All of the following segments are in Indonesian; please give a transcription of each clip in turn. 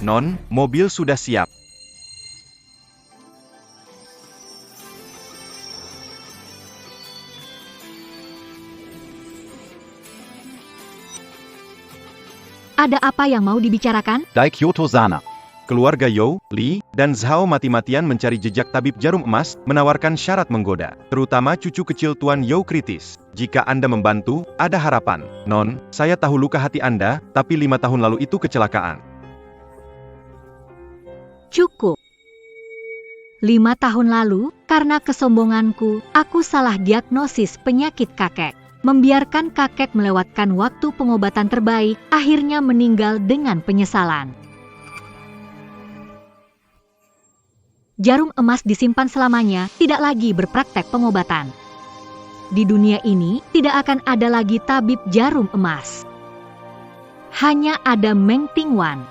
Non, mobil sudah siap. Ada apa yang mau dibicarakan? Dai Kyoto Zana. Keluarga You, Li, dan Zhao mati-matian mencari jejak tabib jarum emas, menawarkan syarat menggoda. Terutama cucu kecil Tuan You kritis. Jika Anda membantu, ada harapan. Non, saya tahu luka hati Anda, tapi 5 tahun lalu itu kecelakaan. Cukup. 5 tahun lalu, karena kesombonganku, aku salah diagnosis penyakit kakek. Membiarkan kakek melewatkan waktu pengobatan terbaik, akhirnya meninggal dengan penyesalan. Jarum emas disimpan selamanya, tidak lagi berpraktek pengobatan. Di dunia ini, tidak akan ada lagi tabib jarum emas. Hanya ada Meng Tingwan.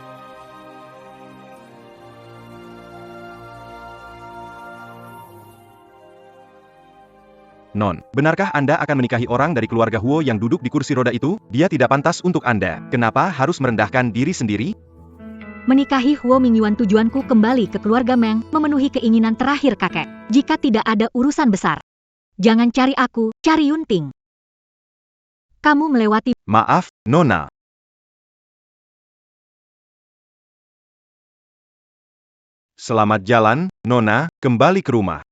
Non, benarkah Anda akan menikahi orang dari keluarga Huo yang duduk di kursi roda itu? Dia tidak pantas untuk Anda. Kenapa harus merendahkan diri sendiri? Menikahi Huo Mingyuan tujuanku kembali ke keluarga Meng, memenuhi keinginan terakhir kakek. Jika tidak ada urusan besar, jangan cari aku, cari Yunting. Kamu melewati... Maaf, Nona. Selamat jalan, Nona, kembali ke rumah.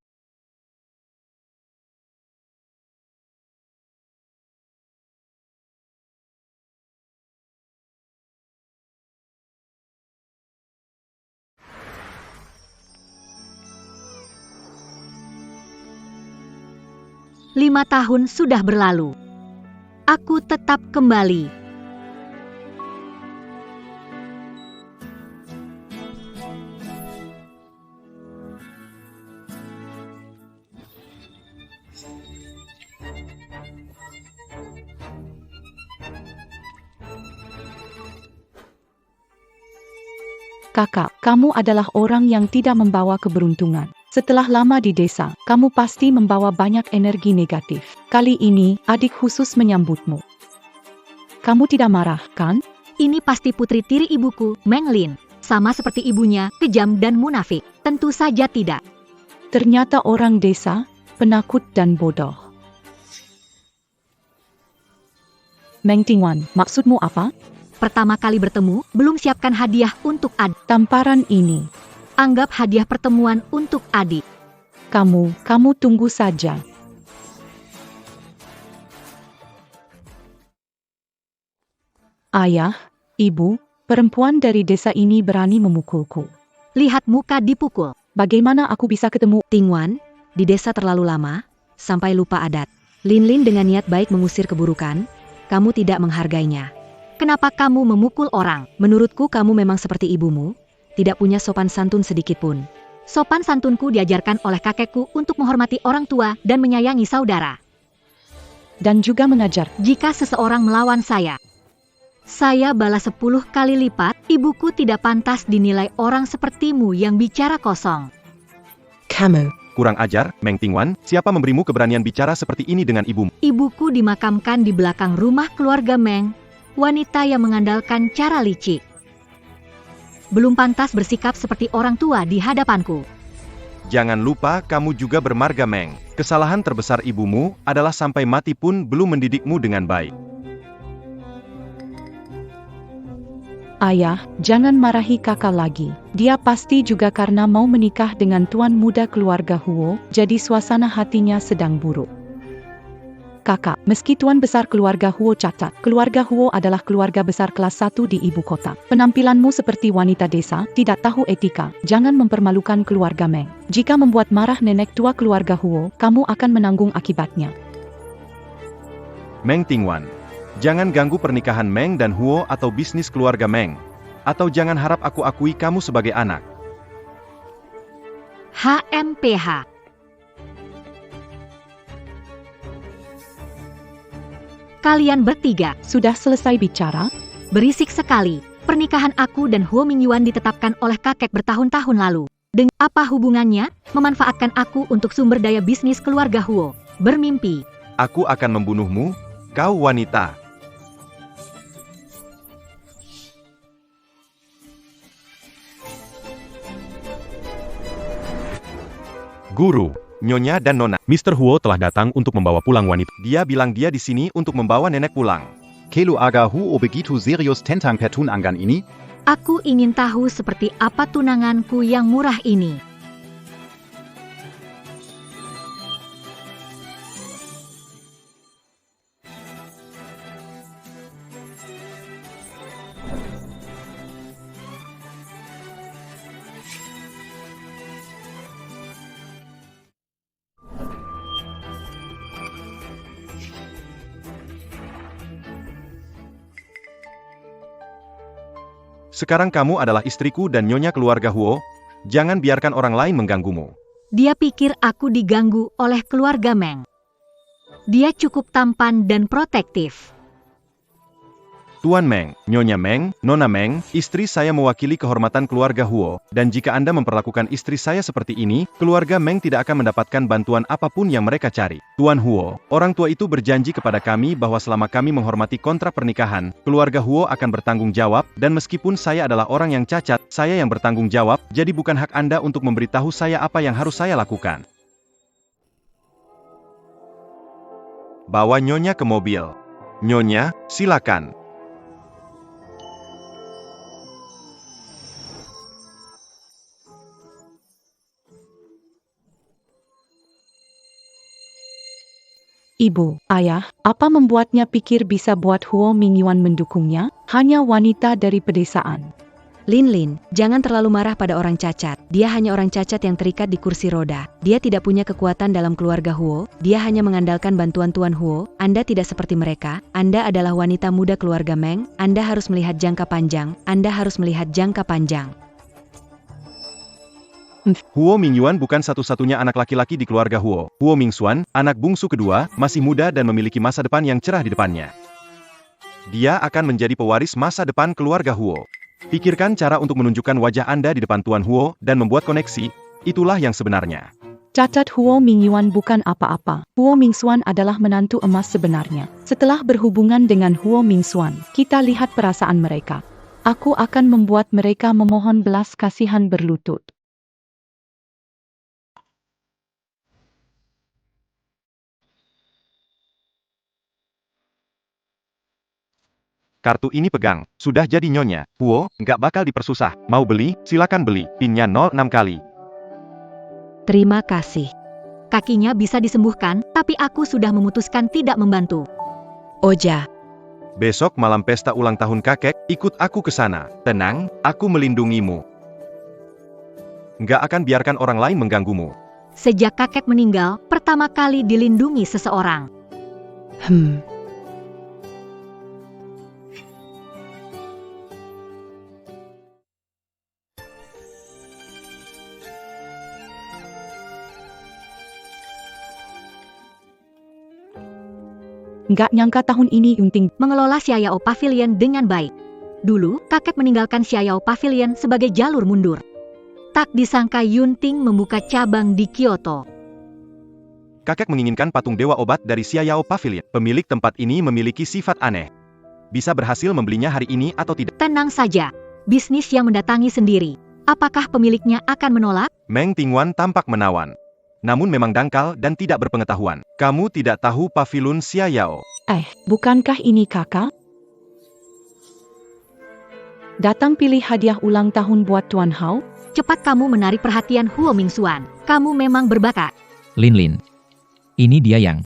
Lima tahun sudah berlalu. Aku tetap kembali. Kakak, kamu adalah orang yang tidak membawa keberuntungan. Setelah lama di desa, kamu pasti membawa banyak energi negatif. Kali ini, adik khusus menyambutmu. Kamu tidak marah, kan? Ini pasti putri tiri ibuku, Meng Lin. Sama seperti ibunya, kejam dan munafik. Tentu saja tidak. Ternyata orang desa, penakut dan bodoh. Meng Tingwan, maksudmu apa? Pertama kali bertemu, belum siapkan hadiah untuk adik. Tamparan ini. Anggap hadiah pertemuan untuk adik. Kamu tunggu saja. Ayah, ibu, perempuan dari desa ini berani memukulku. Lihat muka dipukul. Bagaimana aku bisa ketemu? Tingwan, di desa terlalu lama, sampai lupa adat. Lin Lin dengan niat baik mengusir keburukan, kamu tidak menghargainya. Kenapa kamu memukul orang? Menurutku kamu memang seperti ibumu. Tidak punya sopan santun sedikit pun. Sopan santunku diajarkan oleh kakekku untuk menghormati orang tua dan menyayangi saudara. Dan juga mengajar. Jika seseorang melawan saya balas 10 kali lipat. Ibuku tidak pantas dinilai orang sepertimu yang bicara kosong. Kamu. Kurang ajar, Meng Tingwan, siapa memberimu keberanian bicara seperti ini dengan ibumu? Ibuku dimakamkan di belakang rumah keluarga Meng, wanita yang mengandalkan cara licik. Belum pantas bersikap seperti orang tua di hadapanku. Jangan lupa kamu juga bermarga Meng. Kesalahan terbesar ibumu adalah sampai mati pun belum mendidikmu dengan baik. Ayah, jangan marahi kakak lagi. Dia pasti juga karena mau menikah dengan tuan muda keluarga Huo, jadi suasana hatinya sedang buruk. Kakak, meski tuan besar keluarga Huo cacat, keluarga Huo adalah keluarga besar kelas 1 di ibu kota. Penampilanmu seperti wanita desa, tidak tahu etika, jangan mempermalukan keluarga Meng. Jika membuat marah nenek tua keluarga Huo, kamu akan menanggung akibatnya. Meng Tingwan, jangan ganggu pernikahan Meng dan Huo atau bisnis keluarga Meng. Atau jangan harap aku akui kamu sebagai anak. HMPH. Kalian bertiga Sudah selesai bicara? berisik sekali. Pernikahan aku dan Huo Mingyuan ditetapkan oleh kakek bertahun-tahun lalu. Dengan apa hubungannya? Memanfaatkan aku untuk sumber daya bisnis keluarga Huo. Bermimpi. Aku akan membunuhmu, kau wanita. Guru, Nyonya dan Nona. Mr. Huo telah datang untuk membawa pulang wanita. Dia bilang dia di sini untuk membawa nenek pulang. Kelu aga huo begitu serius tentang pertunangan ini? Aku ingin tahu seperti apa tunanganku yang murah ini. Sekarang kamu adalah istriku dan nyonya keluarga Huo. Jangan biarkan orang lain mengganggumu. Dia pikir aku diganggu oleh keluarga Meng. Dia cukup tampan dan protektif. Tuan Meng, Nyonya Meng, Nona Meng, istri saya mewakili kehormatan keluarga Huo, dan jika Anda memperlakukan istri saya seperti ini, keluarga Meng tidak akan mendapatkan bantuan apapun yang mereka cari. Tuan Huo, orang tua itu berjanji kepada kami bahwa selama kami menghormati kontrak pernikahan, keluarga Huo akan bertanggung jawab, dan meskipun saya adalah orang yang cacat, saya yang bertanggung jawab, jadi bukan hak Anda untuk memberitahu saya apa yang harus saya lakukan. Bawa Nyonya ke mobil. Nyonya, silakan. Ibu, ayah, apa membuatnya pikir bisa buat Huo Mingyuan mendukungnya? Hanya wanita dari pedesaan. Lin, jangan terlalu marah pada orang cacat. Dia hanya orang cacat yang terikat di kursi roda. Dia tidak punya kekuatan dalam keluarga Huo. Dia hanya mengandalkan bantuan Tuan Huo. Anda tidak seperti mereka. Anda adalah wanita muda keluarga Meng. Anda harus melihat jangka panjang. Anda harus melihat jangka panjang. Huo Mingyuan bukan satu-satunya anak laki-laki di keluarga Huo. Huo Mingxuan, anak bungsu kedua, masih muda dan memiliki masa depan yang cerah di depannya. Dia akan menjadi pewaris masa depan keluarga Huo. Pikirkan cara untuk menunjukkan wajah Anda di depan Tuan Huo dan membuat koneksi. Itulah yang sebenarnya. Cacat Huo Mingyuan bukan apa-apa. Huo Mingxuan adalah menantu emas sebenarnya. Setelah berhubungan dengan Huo Mingxuan, kita lihat perasaan mereka. Aku akan membuat mereka memohon belas kasihan berlutut. Kartu ini pegang. Sudah jadi Nyonya. Huo, nggak bakal dipersusah. Mau beli? Silakan beli. Pinnya 06 kali. Terima kasih. Kakinya bisa disembuhkan, tapi aku sudah memutuskan tidak membantu. Oja. Besok malam pesta ulang tahun kakek, ikut aku ke sana. Tenang, aku melindungimu. Nggak akan biarkan orang lain mengganggumu. Sejak kakek meninggal, pertama kali dilindungi seseorang. Nggak nyangka tahun ini Yunting Mengelola Xiaoyao Pavilion dengan baik. Dulu, kakek meninggalkan Xiaoyao Pavilion sebagai jalur mundur. Tak disangka Yunting membuka cabang di Kyoto. Kakek menginginkan patung dewa obat dari Xiaoyao Pavilion. Pemilik tempat ini memiliki sifat aneh. Bisa berhasil membelinya hari ini atau tidak? Tenang saja, bisnis yang mendatangi sendiri. Apakah pemiliknya akan menolak? Meng Tingwan tampak menawan. Namun memang dangkal dan tidak berpengetahuan. Kamu tidak tahu pavilion Xiaoyao. Bukankah ini kakak? Datang pilih hadiah ulang tahun buat Tuan Hao? Cepat kamu menarik perhatian Huo Mingxuan. Kamu memang berbakat. Lin, ini dia yang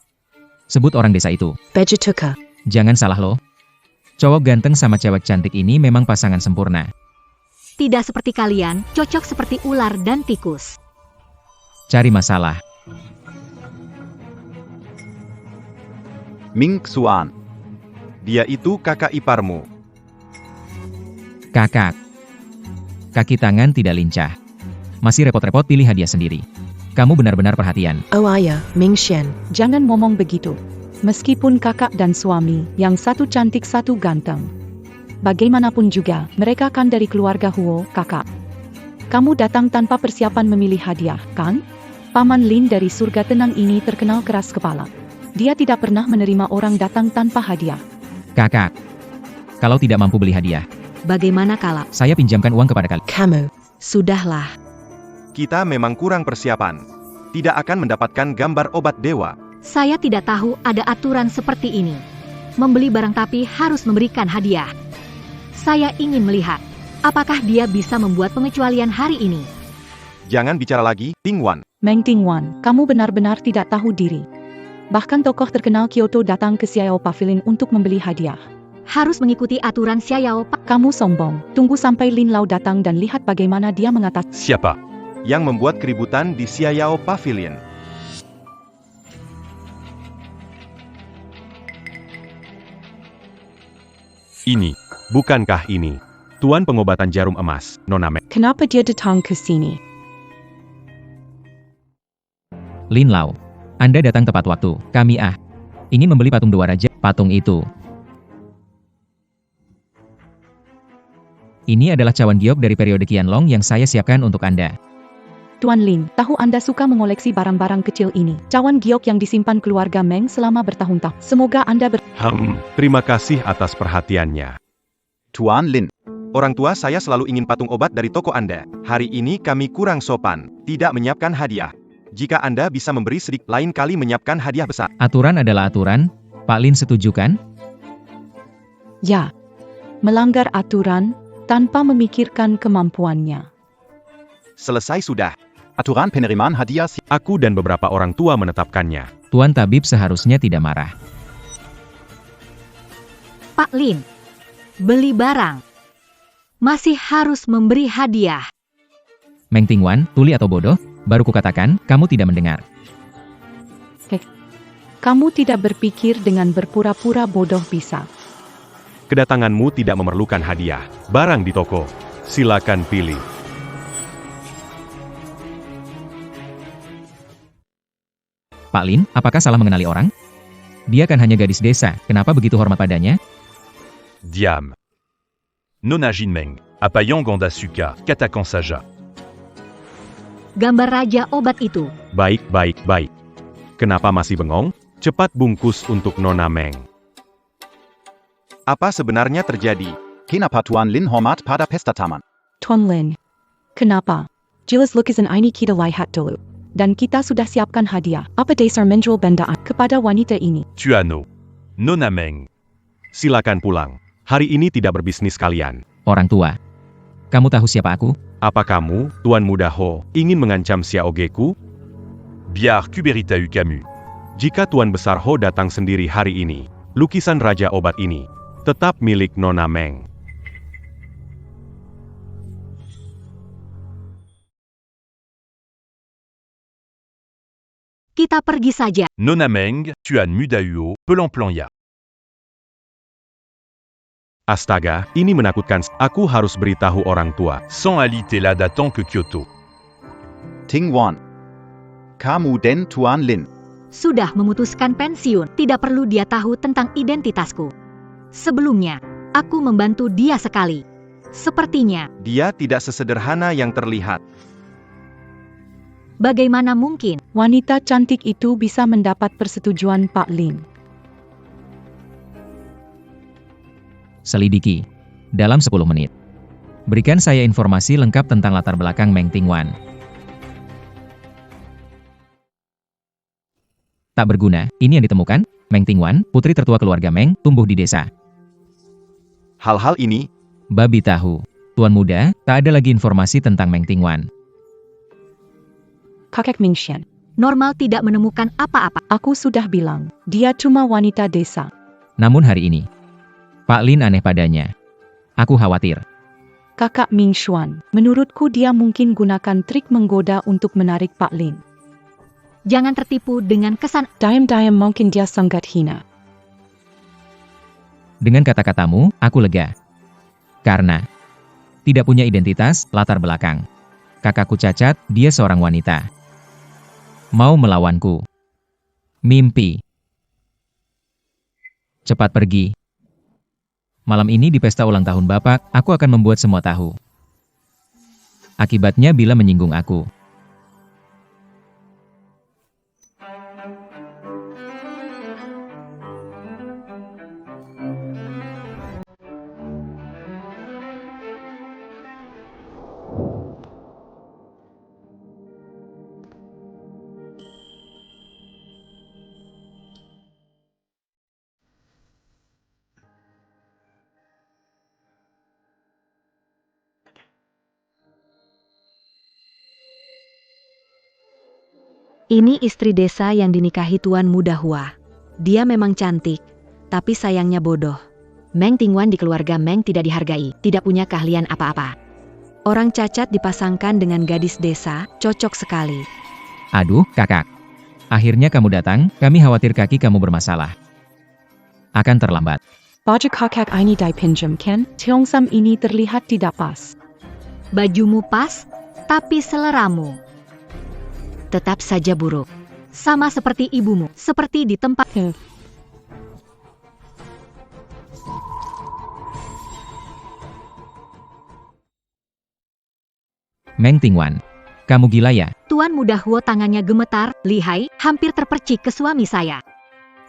sebut orang desa itu. Bejutuka. Jangan salah loh. Cowok ganteng sama cewek cantik ini memang pasangan sempurna. Tidak seperti kalian, cocok seperti ular dan tikus. Cari masalah. Mingxuan. Dia itu kakak iparmu. Kakak. Kaki tangan tidak lincah. Masih repot-repot pilih hadiah sendiri. Kamu benar-benar perhatian. Oh ayah, Mingxian. Jangan ngomong begitu. Meskipun kakak dan suami, yang satu cantik satu ganteng. Bagaimanapun juga, mereka kan dari keluarga Huo, kakak. Kamu datang tanpa persiapan memilih hadiah, kan? Paman Lin dari surga tenang ini terkenal keras kepala. Dia tidak pernah menerima orang datang tanpa hadiah. Kakak. Kalau tidak mampu beli hadiah, Bagaimana kalau? saya pinjamkan uang kepada kalian. Kamu. Sudahlah. Kita memang kurang persiapan. tidak akan mendapatkan gambar obat dewa. Saya tidak tahu ada aturan seperti ini. Membeli barang tapi harus memberikan hadiah. Saya ingin melihat, apakah dia bisa membuat pengecualian hari ini. Jangan bicara lagi, Tingwan. Meng Tingwan, kamu benar-benar tidak tahu diri. Bahkan tokoh terkenal Kyoto datang ke Xiao Pavilion untuk membeli hadiah. Harus mengikuti aturan Xiao. Kamu sombong. Tunggu sampai Lin Lao datang dan lihat bagaimana dia mengatasi. Siapa? Yang membuat keributan di Xiao Pavilion. Ini. Bukankah ini? Tuan pengobatan jarum emas, Nona Meng. Kenapa dia datang ke sini? Lin Lao, Anda datang tepat waktu. Kami ingin membeli patung dua raja. Patung itu. Ini adalah cawan giok dari periode Qianlong yang saya siapkan untuk Anda. Tuan Lin, tahu Anda suka mengoleksi barang-barang kecil ini. Cawan giok yang disimpan keluarga Meng selama bertahun-tahun. Semoga Anda Terima kasih atas perhatiannya. Tuan Lin. Orang tua saya selalu ingin patung obat dari toko Anda. Hari ini kami kurang sopan, tidak menyiapkan hadiah. Jika Anda bisa memberi sedikit, lain kali menyiapkan hadiah besar. Aturan adalah aturan. Pak Lin setuju kan? Ya. Melanggar aturan tanpa memikirkan kemampuannya. Selesai sudah. Aturan penerimaan hadiah Aku dan beberapa orang tua menetapkannya. Tuan Tabib seharusnya tidak marah. Pak Lin, beli barang. Masih harus memberi hadiah. Meng Tingwan, tuli atau bodoh? Baru kukatakan, kamu tidak mendengar. Kamu tidak berpikir dengan berpura-pura bodoh bisa. Kedatanganmu tidak memerlukan hadiah. Barang di toko. Silakan pilih. Pak Lin, apakah salah mengenali orang? Dia kan hanya gadis desa, kenapa begitu hormat padanya? Diam. Nona Jinmeng, Apayang Gandasuka, Katakan Saja. Gambar raja obat itu. Baik. Kenapa masih bengong? Cepat bungkus untuk Nona Meng. Apa sebenarnya terjadi? Kenapa Tuan Lin hormat pada pesta taman? Tuan Lin, kenapa? Jelas lukisan ini kita lihat dulu. Dan kita sudah siapkan hadiah. Apa dasar menjual bendaan kepada wanita ini? Tuano. Nona Meng. Silakan pulang. Hari ini tidak berbisnis kalian. Orang tua. Kamu tahu siapa aku? Apa kamu, Tuan Muda Ho, ingin mengancam Xiaogeku? Biar Kuberita U Camus. Jika Tuan Besar Ho datang sendiri hari ini, lukisan Raja Obat ini tetap milik Nona Meng. Kita pergi saja. Nona Meng, Tuan Muda Uo, Pelan Ya. Astaga, ini menakutkan. Aku harus beritahu orang tua. Sans Ali Tela datang ke Kyoto. Tingwan. Kamu dan Tuan Lin. Sudah memutuskan pensiun. Tidak perlu dia tahu tentang identitasku. Sebelumnya, aku membantu dia sekali. Sepertinya, Dia tidak sesederhana yang terlihat. bagaimana mungkin? Wanita cantik itu bisa mendapat persetujuan Pak Lin. Selidiki. Dalam 10 menit. Berikan saya informasi lengkap tentang latar belakang Meng Tingwan. Tak berguna, ini yang ditemukan. Meng Tingwan, putri tertua keluarga Meng, tumbuh di desa. Hal-hal ini, Babi tahu. Tuan muda, tak ada lagi informasi tentang Meng Tingwan. Kakek Mingxian. Normal tidak menemukan apa-apa. Aku sudah bilang, dia cuma wanita desa. Namun hari ini, Pak Lin aneh padanya. Aku khawatir. Kakak Mingxuan, menurutku dia mungkin gunakan trik menggoda untuk menarik Pak Lin. Jangan tertipu dengan kesan. Diam-diam mungkin dia sangat hina. Dengan kata-katamu, aku lega. Karena tidak punya identitas, latar belakang. Kakakku cacat, dia seorang wanita. Mau melawanku. Mimpi. Cepat pergi. Malam ini di pesta ulang tahun Bapak, aku akan membuat semua tahu. Akibatnya bila menyinggung aku. Ini istri desa yang dinikahi Tuan Muda Hua. Dia memang cantik, tapi sayangnya bodoh. Meng Tingwan di keluarga Meng tidak dihargai, tidak punya keahlian apa-apa. Orang cacat dipasangkan dengan gadis desa, cocok sekali. Aduh, kakak. Akhirnya kamu datang, kami khawatir kaki kamu bermasalah. Akan terlambat. Baju kakak ini dipinjamkan, Tiong-sam ini terlihat tidak pas. Bajumu pas, tapi seleramu tetap saja buruk. Sama seperti ibumu, seperti di tempat. Meng Tingwan, kamu gila ya? Tuan Muda Huo tangannya gemetar, lihai, hampir terpercik ke suami saya.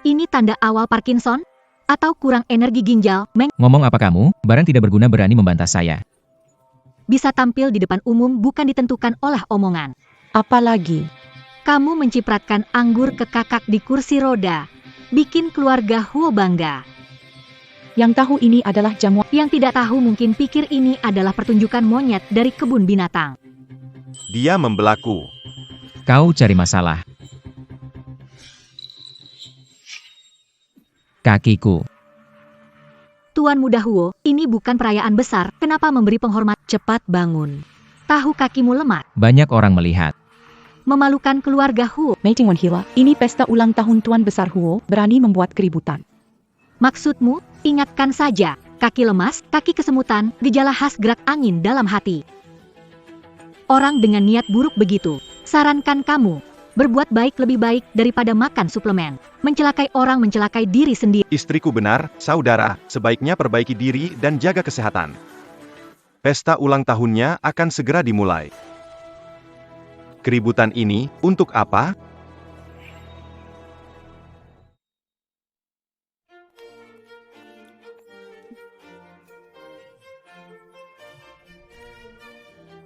Ini tanda awal Parkinson? Atau kurang energi ginjal, Meng? Ngomong apa kamu? Barang tidak berguna berani membantah saya. Bisa tampil di depan umum bukan ditentukan oleh omongan. Apalagi, Kamu mencipratkan anggur ke kakak di kursi roda. Bikin keluarga Huo bangga. yang tahu ini adalah jamuan. Yang tidak tahu mungkin pikir ini adalah pertunjukan monyet dari kebun binatang. Dia membelaku. Kau cari masalah. Kakiku. Tuan Muda Huo, ini bukan perayaan besar, kenapa memberi penghormat? Cepat bangun. Tahu kakimu lemah. Banyak orang melihat. Memalukan keluarga Huo. Mei Tingwan Hila, ini pesta ulang tahun Tuan Besar Huo, berani membuat keributan. Maksudmu, ingatkan saja, kaki lemas, kaki kesemutan, gejala khas gerak angin dalam hati. Orang dengan niat buruk begitu, sarankan kamu, berbuat baik lebih baik daripada makan suplemen. Mencelakai orang mencelakai diri sendiri. Istriku benar, saudara, sebaiknya perbaiki diri dan jaga kesehatan. Pesta ulang tahunnya akan segera dimulai. Keributan ini, untuk apa?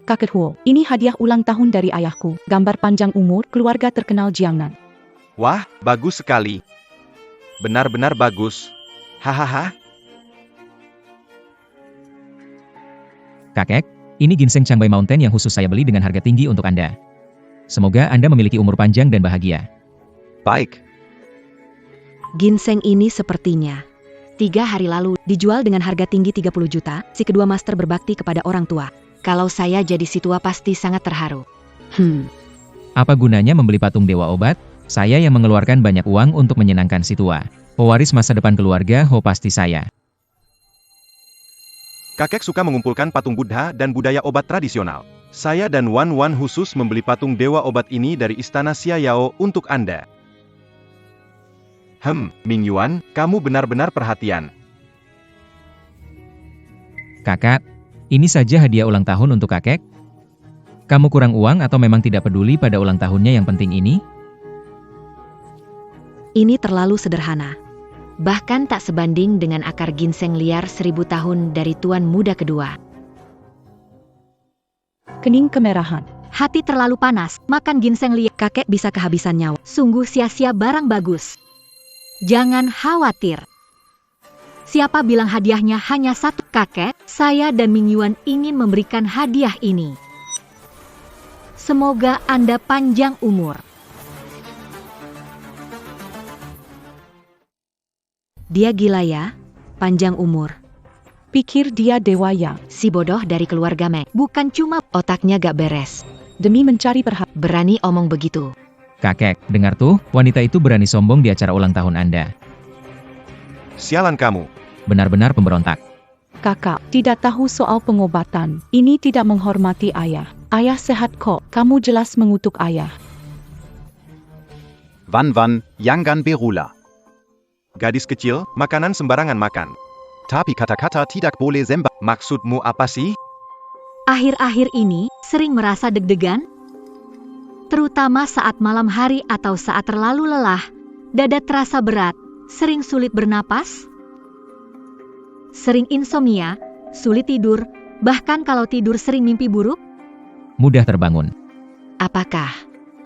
Kakek Huo, ini hadiah ulang tahun dari ayahku, gambar panjang umur keluarga terkenal Jiangnan. Wah, bagus sekali. Benar-benar bagus. Hahaha. Kakek, ini ginseng Changbai Mountain yang khusus saya beli dengan harga tinggi untuk Anda. Semoga Anda memiliki umur panjang dan bahagia. Baik. Ginseng ini sepertinya 3 hari lalu dijual dengan harga tinggi 30 juta, si kedua master berbakti kepada orang tua. Kalau saya jadi si tua pasti sangat terharu. Apa gunanya membeli patung dewa obat? Saya yang mengeluarkan banyak uang untuk menyenangkan si tua. Pewaris masa depan keluarga Ho pasti saya. Kakek suka mengumpulkan patung Buddha dan budaya obat tradisional. Saya dan Wan Wan khusus membeli patung dewa obat ini dari Istana Xia Yao untuk Anda. Ming Yuan, kamu benar-benar perhatian. Kakak, ini saja hadiah ulang tahun untuk kakek? Kamu kurang uang atau memang tidak peduli pada ulang tahunnya yang penting ini? Ini terlalu sederhana. Bahkan tak sebanding dengan akar ginseng liar 1000 tahun dari Tuan Muda kedua. Kening kemerahan. Hati terlalu panas, makan ginseng liar. Kakek bisa kehabisan nyawa. Sungguh sia-sia barang bagus. Jangan khawatir. Siapa bilang hadiahnya hanya satu? Kakek, saya dan Ming Yuan ingin memberikan hadiah ini. Semoga Anda panjang umur. Dia gila ya, panjang umur. Pikir dia dewa ya. Si bodoh dari keluarga Meng. Bukan cuma otaknya gak beres. Demi mencari perhatian. Berani omong begitu. Kakek, dengar tuh, wanita itu berani sombong di acara ulang tahun Anda. Sialan kamu. Benar-benar pemberontak. Kakak, tidak tahu soal pengobatan. Ini tidak menghormati ayah. Ayah sehat kok, kamu jelas mengutuk ayah. Wan Yanggan Berula. Gadis kecil, makanan sembarangan makan. Tapi kata-kata tidak boleh zembak. Maksudmu apa sih? Akhir-akhir ini, sering merasa deg-degan? Terutama saat malam hari atau saat terlalu lelah, dada terasa berat, sering sulit bernapas? Sering insomnia, sulit tidur, bahkan kalau tidur sering mimpi buruk? Mudah terbangun. Apakah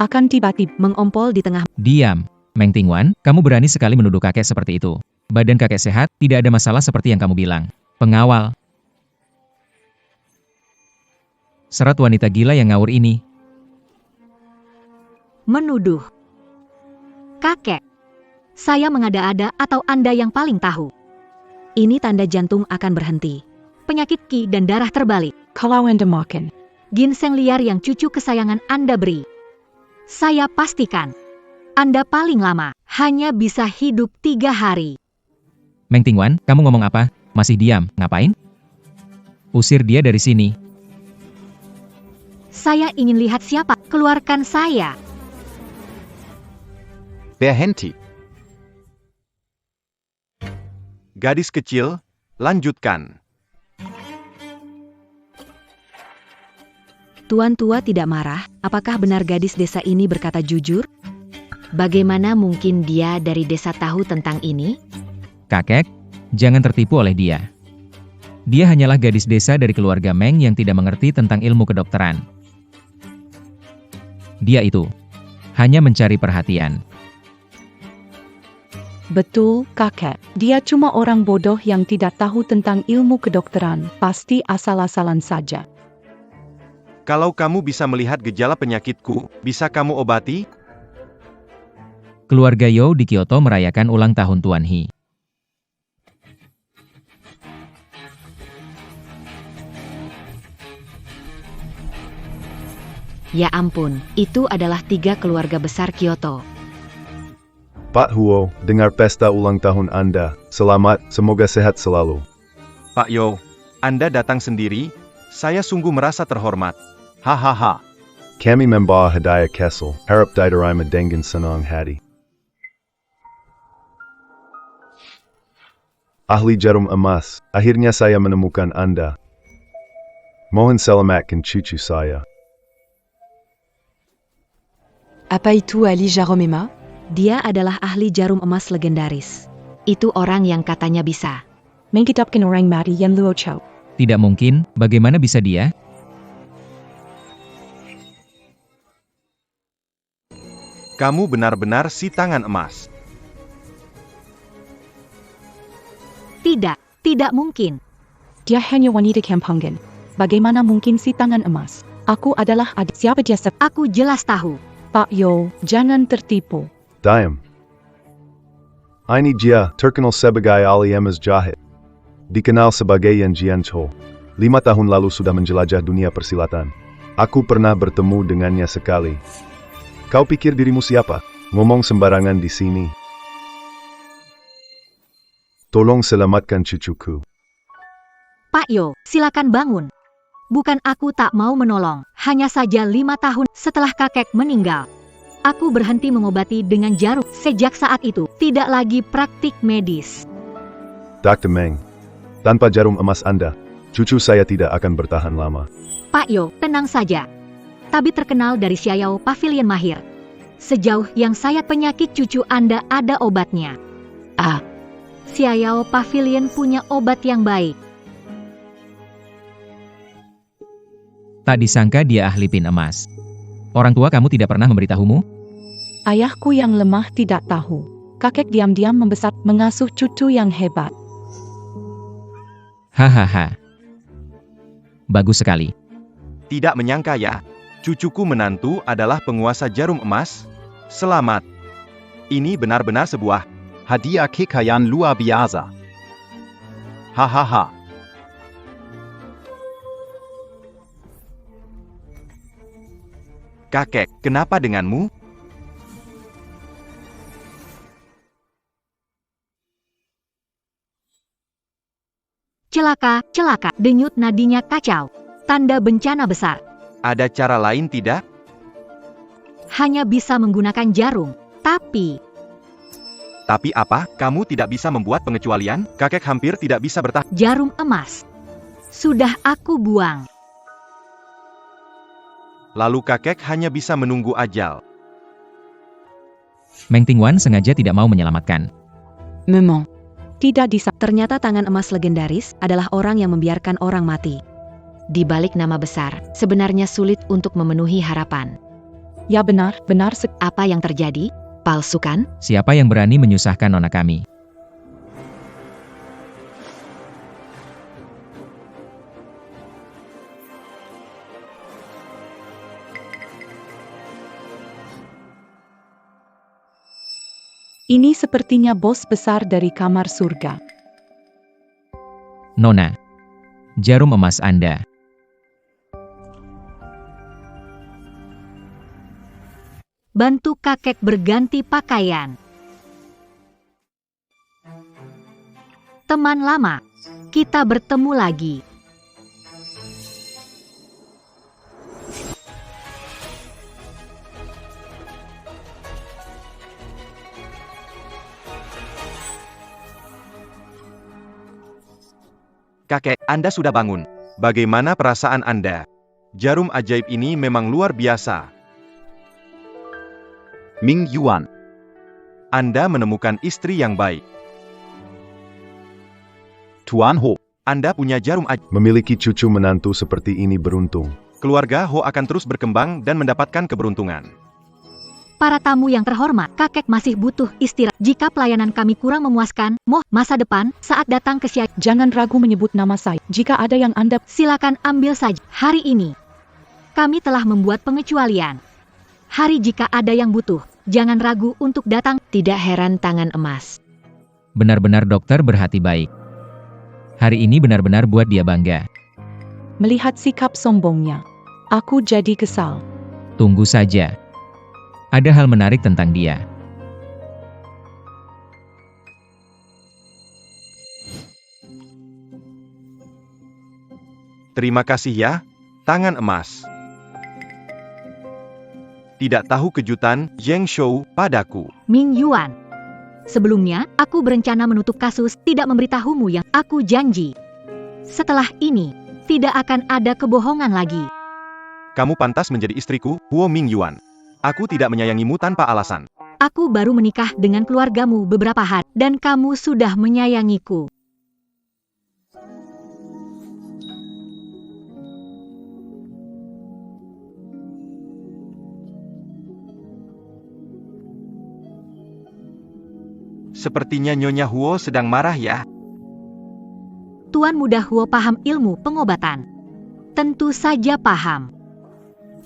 Akan tiba-tiba mengompol di tengah? Diam. Meng Tingwan, kamu berani sekali menuduh kakek seperti itu. Badan kakek sehat, tidak ada masalah seperti yang kamu bilang. Pengawal. Serat wanita gila yang ngawur ini. menuduh. Kakek, saya mengada-ada atau Anda yang paling tahu? Ini tanda jantung akan berhenti. Penyakit Qi dan darah terbalik. Kalau Anda makan, Ginseng liar yang cucu kesayangan Anda beri. Saya pastikan, Anda paling lama hanya bisa hidup 3 hari. Meng Tingwan, kamu ngomong apa? Masih diam, ngapain? Usir dia dari sini. Saya ingin lihat siapa, keluarkan saya. Berhenti. Gadis kecil, lanjutkan. Tuan tua tidak marah, apakah benar gadis desa ini berkata jujur? Bagaimana mungkin dia dari desa tahu tentang ini? Kakek, jangan tertipu oleh dia. Dia hanyalah gadis desa dari keluarga Meng yang tidak mengerti tentang ilmu kedokteran. Dia itu hanya mencari perhatian. betul, kakek. Dia cuma orang bodoh yang tidak tahu tentang ilmu kedokteran, pasti asal-asalan saja. Kalau kamu bisa melihat gejala penyakitku, bisa kamu obati? Keluarga You di Kyoto merayakan ulang tahun Tuan He. Ya ampun, itu adalah 3 keluarga besar Kyoto. Pak Huo, dengar pesta ulang tahun Anda. Selamat, semoga sehat selalu. Pak Yo, Anda datang sendiri? Saya sungguh merasa terhormat. Hahaha. Kami membawa hadiah Kessel, harap diterima dengan senang hati. Ahli jarum emas, akhirnya saya menemukan Anda. Mohon selamatkan cucu saya. Apa itu ahli jarum emas? Dia adalah ahli jarum emas legendaris. Itu orang yang katanya bisa. Mengkitabkan orang mati yang luo chow. Tidak mungkin, bagaimana bisa dia? Kamu benar-benar si tangan emas. Tidak, tidak mungkin. Dia hanya wanita kampungan. Bagaimana mungkin si tangan emas? Aku adalah adik. Siapa dia? Aku jelas tahu. Pak Yo, jangan tertipu. Diam. Ini dia, terkenal sebagai ahli emas jahit. Dikenal sebagai Yan Jiancho. 5 tahun lalu sudah menjelajah dunia persilatan. Aku pernah bertemu dengannya sekali. Kau pikir dirimu siapa? Ngomong sembarangan di sini. Tolong selamatkan cucuku. Pak Yo, silakan bangun. Bukan aku tak mau menolong, hanya saja 5 tahun setelah kakek meninggal. Aku berhenti mengobati dengan jarum. Sejak saat itu, tidak lagi praktik medis. Dr. Meng, tanpa jarum emas Anda, cucu saya tidak akan bertahan lama. Pak Yo, tenang saja. Tabib terkenal dari Xiao Pavilion mahir. Sejauh yang saya penyakit cucu Anda ada obatnya. Xiao Pavilion punya obat yang baik. Tak disangka dia ahli pin emas. Orang tua kamu tidak pernah memberitahumu? Ayahku yang lemah tidak tahu. Kakek diam-diam membesar mengasuh cucu yang hebat. Hahaha. Bagus sekali. Tidak menyangka ya, cucuku menantu adalah penguasa jarum emas. Selamat. Ini benar-benar sebuah Hadiah kekayaan luar biasa. Hahaha. kakek. Kenapa denganmu? Celaka, celaka, denyut nadinya kacau. Tanda bencana besar. Ada cara lain tidak? Hanya bisa menggunakan jarum. Tapi apa? Kamu tidak bisa membuat pengecualian? Kakek hampir tidak bisa bertahan. jarum emas sudah aku buang. Lalu kakek hanya bisa menunggu ajal. Meng Tingwan sengaja tidak mau menyelamatkan. Memang. Tidak bisa. Ternyata tangan emas legendaris adalah orang yang membiarkan orang mati. Di balik nama besar, sebenarnya sulit untuk memenuhi harapan. Ya benar, Apa yang terjadi? Palsu kan? Siapa yang berani menyusahkan nona kami? Ini sepertinya bos besar dari kamar surga. Nona, jarum emas Anda. Bantu kakek berganti pakaian. Teman lama, kita bertemu lagi. Kakek, Anda sudah bangun. Bagaimana perasaan Anda? Jarum ajaib ini memang luar biasa. Ming Yuan. Anda menemukan istri yang baik. Tuan Ho. Anda punya jarum ajaib. Memiliki cucu menantu seperti ini beruntung. Keluarga Ho akan terus berkembang dan mendapatkan keberuntungan. Para tamu yang terhormat, kakek masih butuh istirahat. Jika pelayanan kami kurang memuaskan, masa depan, saat datang ke Xia, Jangan ragu menyebut nama saya. Jika ada yang Anda silakan ambil saja. Hari ini, kami telah membuat pengecualian. Hari jika ada yang butuh, jangan ragu untuk datang. Tidak heran tangan emas. Benar-benar dokter berhati baik. Hari ini benar-benar buat dia bangga. melihat sikap sombongnya, aku jadi kesal. Tunggu saja. Ada hal menarik tentang dia. Terima kasih ya, tangan emas. Tidak tahu kejutan Zheng Shou padaku. Ming Yuan. Sebelumnya, aku berencana menutup kasus, tidak memberitahumu yang aku janji. Setelah ini, tidak akan ada kebohongan lagi. Kamu pantas menjadi istriku, Huo Ming Yuan. Aku tidak menyayangimu tanpa alasan. Aku baru menikah dengan keluargamu beberapa hari, dan kamu sudah menyayangiku. Sepertinya Nyonya Huo sedang marah ya. Tuan Muda Huo paham ilmu pengobatan. Tentu saja paham.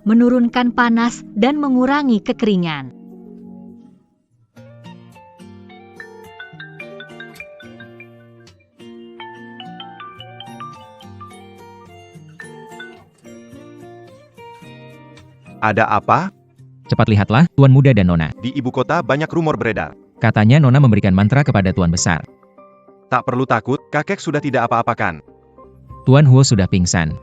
Menurunkan panas dan mengurangi kekeringan. Ada apa? Cepat lihatlah, Tuan Muda dan Nona. Di ibu kota banyak rumor beredar. Katanya Nona memberikan mantra kepada Tuan Besar. Tak perlu takut, kakek sudah tidak apa-apakan. Tuan Huo sudah pingsan.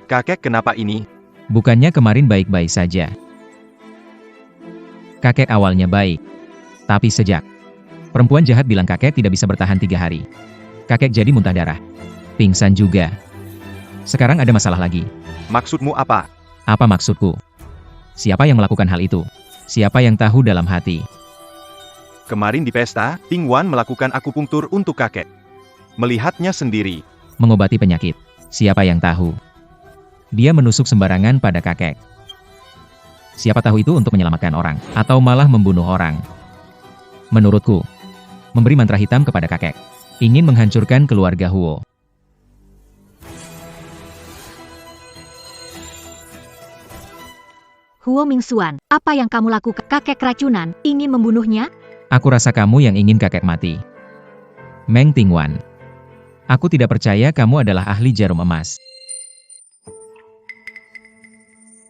Kakek kenapa ini? Bukannya kemarin baik-baik saja. Kakek awalnya baik. Tapi sejak perempuan jahat bilang kakek tidak bisa bertahan 3 hari. Kakek jadi muntah darah. Pingsan juga. Sekarang ada masalah lagi. Maksudmu apa? Apa maksudku? Siapa yang melakukan hal itu? Siapa yang tahu dalam hati? Kemarin di pesta, Ting Wan melakukan akupunktur untuk kakek. Melihatnya sendiri. Mengobati penyakit. Siapa yang tahu? Dia menusuk sembarangan pada kakek. Siapa tahu itu untuk menyelamatkan orang, atau malah membunuh orang. Menurutku, memberi mantra hitam kepada kakek, ingin menghancurkan keluarga Huo. Huo Mingxuan, apa yang kamu lakukan? Kakek keracunan, ingin membunuhnya? Aku rasa kamu yang ingin kakek mati. Meng Tingwan. Aku tidak percaya kamu adalah ahli jarum emas.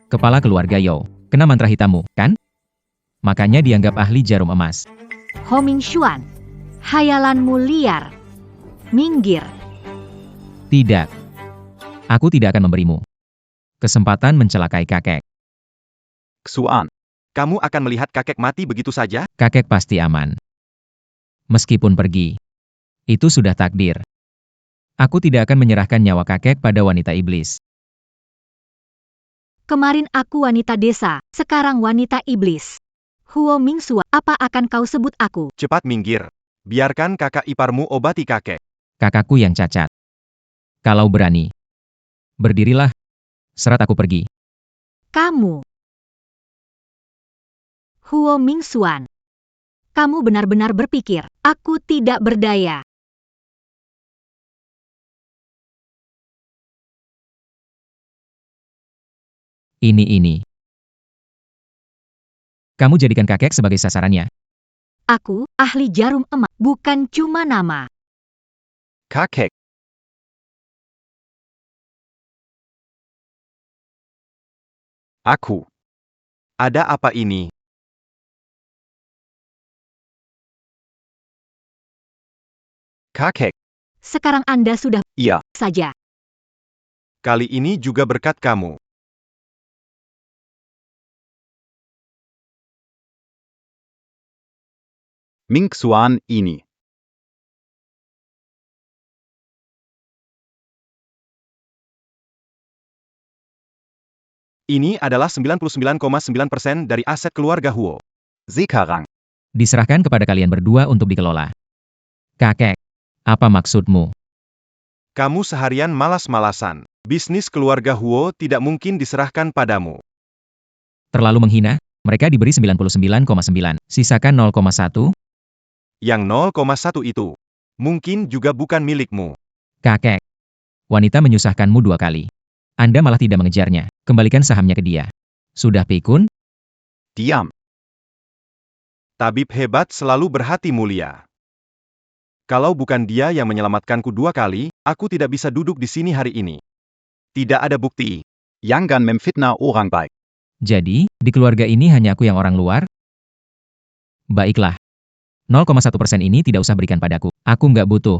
Kepala keluarga Yao, kena mantra hitammu, kan? Makanya dianggap ahli jarum emas. Ho Mingxuan, hayalanmu liar. Minggir. Tidak. Aku tidak akan memberimu kesempatan mencelakai kakek. Xuan. Kamu akan melihat kakek mati begitu saja? Kakek pasti aman. Meskipun pergi. Itu sudah takdir. Aku tidak akan menyerahkan nyawa kakek pada wanita iblis. Kemarin aku wanita desa, sekarang wanita iblis. Huo Mingxuan, apa akan kau sebut aku? Cepat minggir. Biarkan kakak iparmu obati kakek. Kakakku yang cacat. Kalau berani, berdirilah. Serat aku pergi. Kamu. Huo Mingxuan. Kamu benar-benar berpikir, aku tidak berdaya. Ini. Kamu jadikan kakek sebagai sasarannya. Aku, ahli jarum emas, bukan cuma nama. Kakek. Aku. Ada apa ini? Kakek. Sekarang Anda sudah Iya. saja. Kali ini juga berkat kamu. Ming Xuan ini. Ini adalah 99,9% dari aset keluarga Huo. Sekarang. Diserahkan kepada kalian berdua untuk dikelola. Kakek, apa maksudmu? Kamu seharian malas-malasan. Bisnis keluarga Huo tidak mungkin diserahkan padamu. Terlalu menghina? Mereka diberi 99,9. Sisakan 0,1. Yang 0,1 itu mungkin juga bukan milikmu. Kakek. Wanita menyusahkanmu 2 kali. Anda malah tidak mengejarnya. Kembalikan sahamnya ke dia. Sudah pikun? Diam. Tabib hebat selalu berhati mulia. Kalau bukan dia yang menyelamatkanku 2 kali, aku tidak bisa duduk di sini hari ini. Tidak ada bukti. Jangan memfitnah orang baik. Jadi, di keluarga ini hanya aku yang orang luar? Baiklah. 0,1% ini tidak usah berikan padaku. Aku nggak butuh.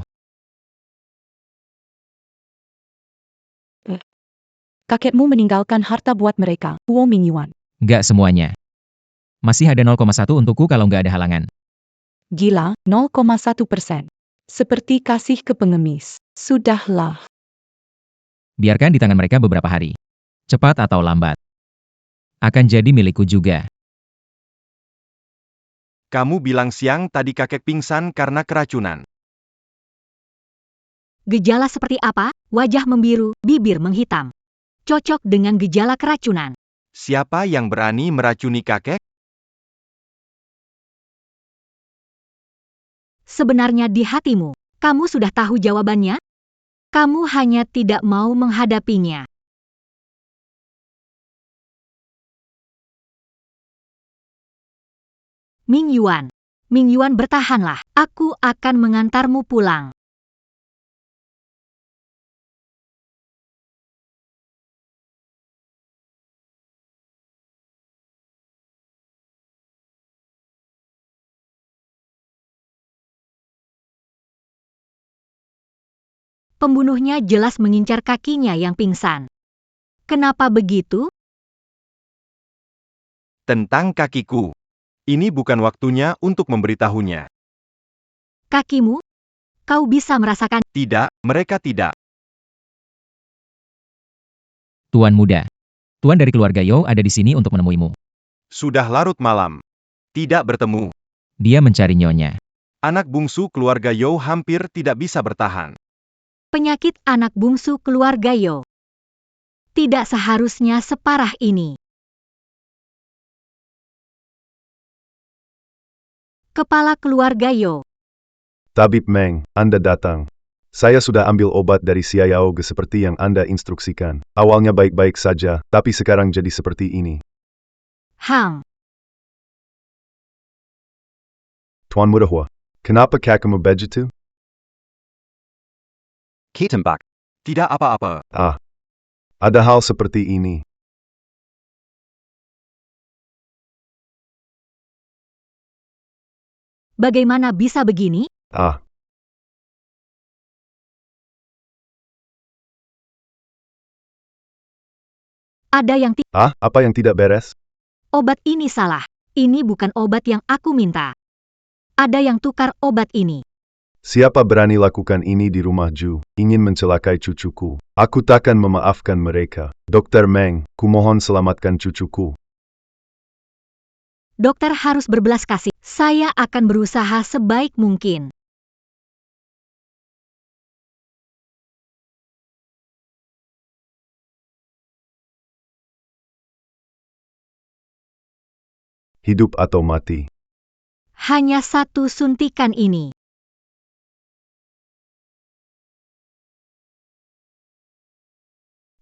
Kakekmu meninggalkan harta buat mereka, Huo Mingyuan. Nggak semuanya. Masih ada 0,1 untukku kalau nggak ada halangan. Gila, 0,1%. Seperti kasih ke pengemis. Sudahlah. Biarkan di tangan mereka beberapa hari. Cepat atau lambat. Akan jadi milikku juga. Kamu bilang siang tadi kakek pingsan karena keracunan. Gejala seperti apa? Wajah membiru, bibir menghitam. Cocok dengan gejala keracunan. Siapa yang berani meracuni kakek? Sebenarnya di hatimu, kamu sudah tahu jawabannya? Kamu hanya tidak mau menghadapinya. Ming Yuan, bertahanlah. Aku akan mengantarmu pulang. Pembunuhnya jelas mengincar kakinya yang pingsan. Kenapa begitu? Tentang kakiku. Ini bukan waktunya untuk memberitahunya. Kakimu? Kau bisa merasakan. Tidak, mereka tidak. Tuan muda. Tuan dari keluarga Yao ada di sini untuk menemuimu. Sudah larut malam. Tidak bertemu. Dia mencari nyonya. Anak bungsu keluarga Yao hampir tidak bisa bertahan. Penyakit anak bungsu keluarga Yao. Tidak seharusnya separah ini. Kepala keluarga Yao. Tabib Meng, Anda datang. Saya sudah ambil obat dari Xiao Ge seperti yang Anda instruksikan. Awalnya baik-baik saja, tapi sekarang jadi seperti ini. Hang. Tuan Muda Hua, kenapa kakimu begitu? Ketembak. Tidak apa-apa. Ada hal seperti ini. Bagaimana bisa begini? Ada yang Apa yang tidak beres? Obat ini salah. Ini bukan obat yang aku minta. Ada yang tukar obat ini. Siapa berani lakukan ini di rumah Ju, ingin mencelakai cucuku. Aku takkan memaafkan mereka. Dokter Meng, kumohon selamatkan cucuku. Dokter harus berbelas kasih. Saya akan berusaha sebaik mungkin. Hidup atau mati. Hanya satu suntikan ini.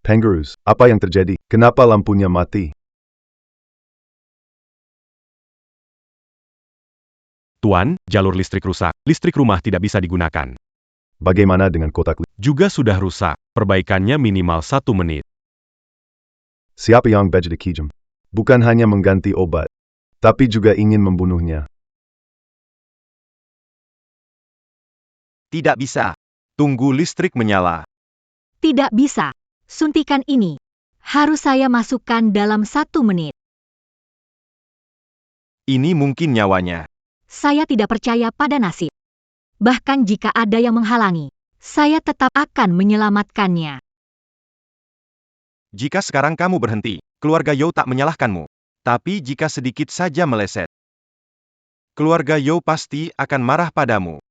Pengerus, apa yang terjadi? Kenapa lampunya mati? Tuan, jalur listrik rusak. Listrik rumah tidak bisa digunakan. Bagaimana dengan kotak listrik? Juga sudah rusak. Perbaikannya minimal 1 menit. Siapa yang bekerja kejam? Bukan hanya mengganti obat, tapi juga ingin membunuhnya. Tidak bisa. Tunggu listrik menyala. Tidak bisa. Suntikan ini harus saya masukkan dalam 1 menit. Ini mungkin nyawanya. Saya tidak percaya pada nasib. Bahkan jika ada yang menghalangi, saya tetap akan menyelamatkannya. Jika sekarang kamu berhenti, keluarga Yao tak menyalahkanmu. Tapi jika sedikit saja meleset, keluarga Yao pasti akan marah padamu.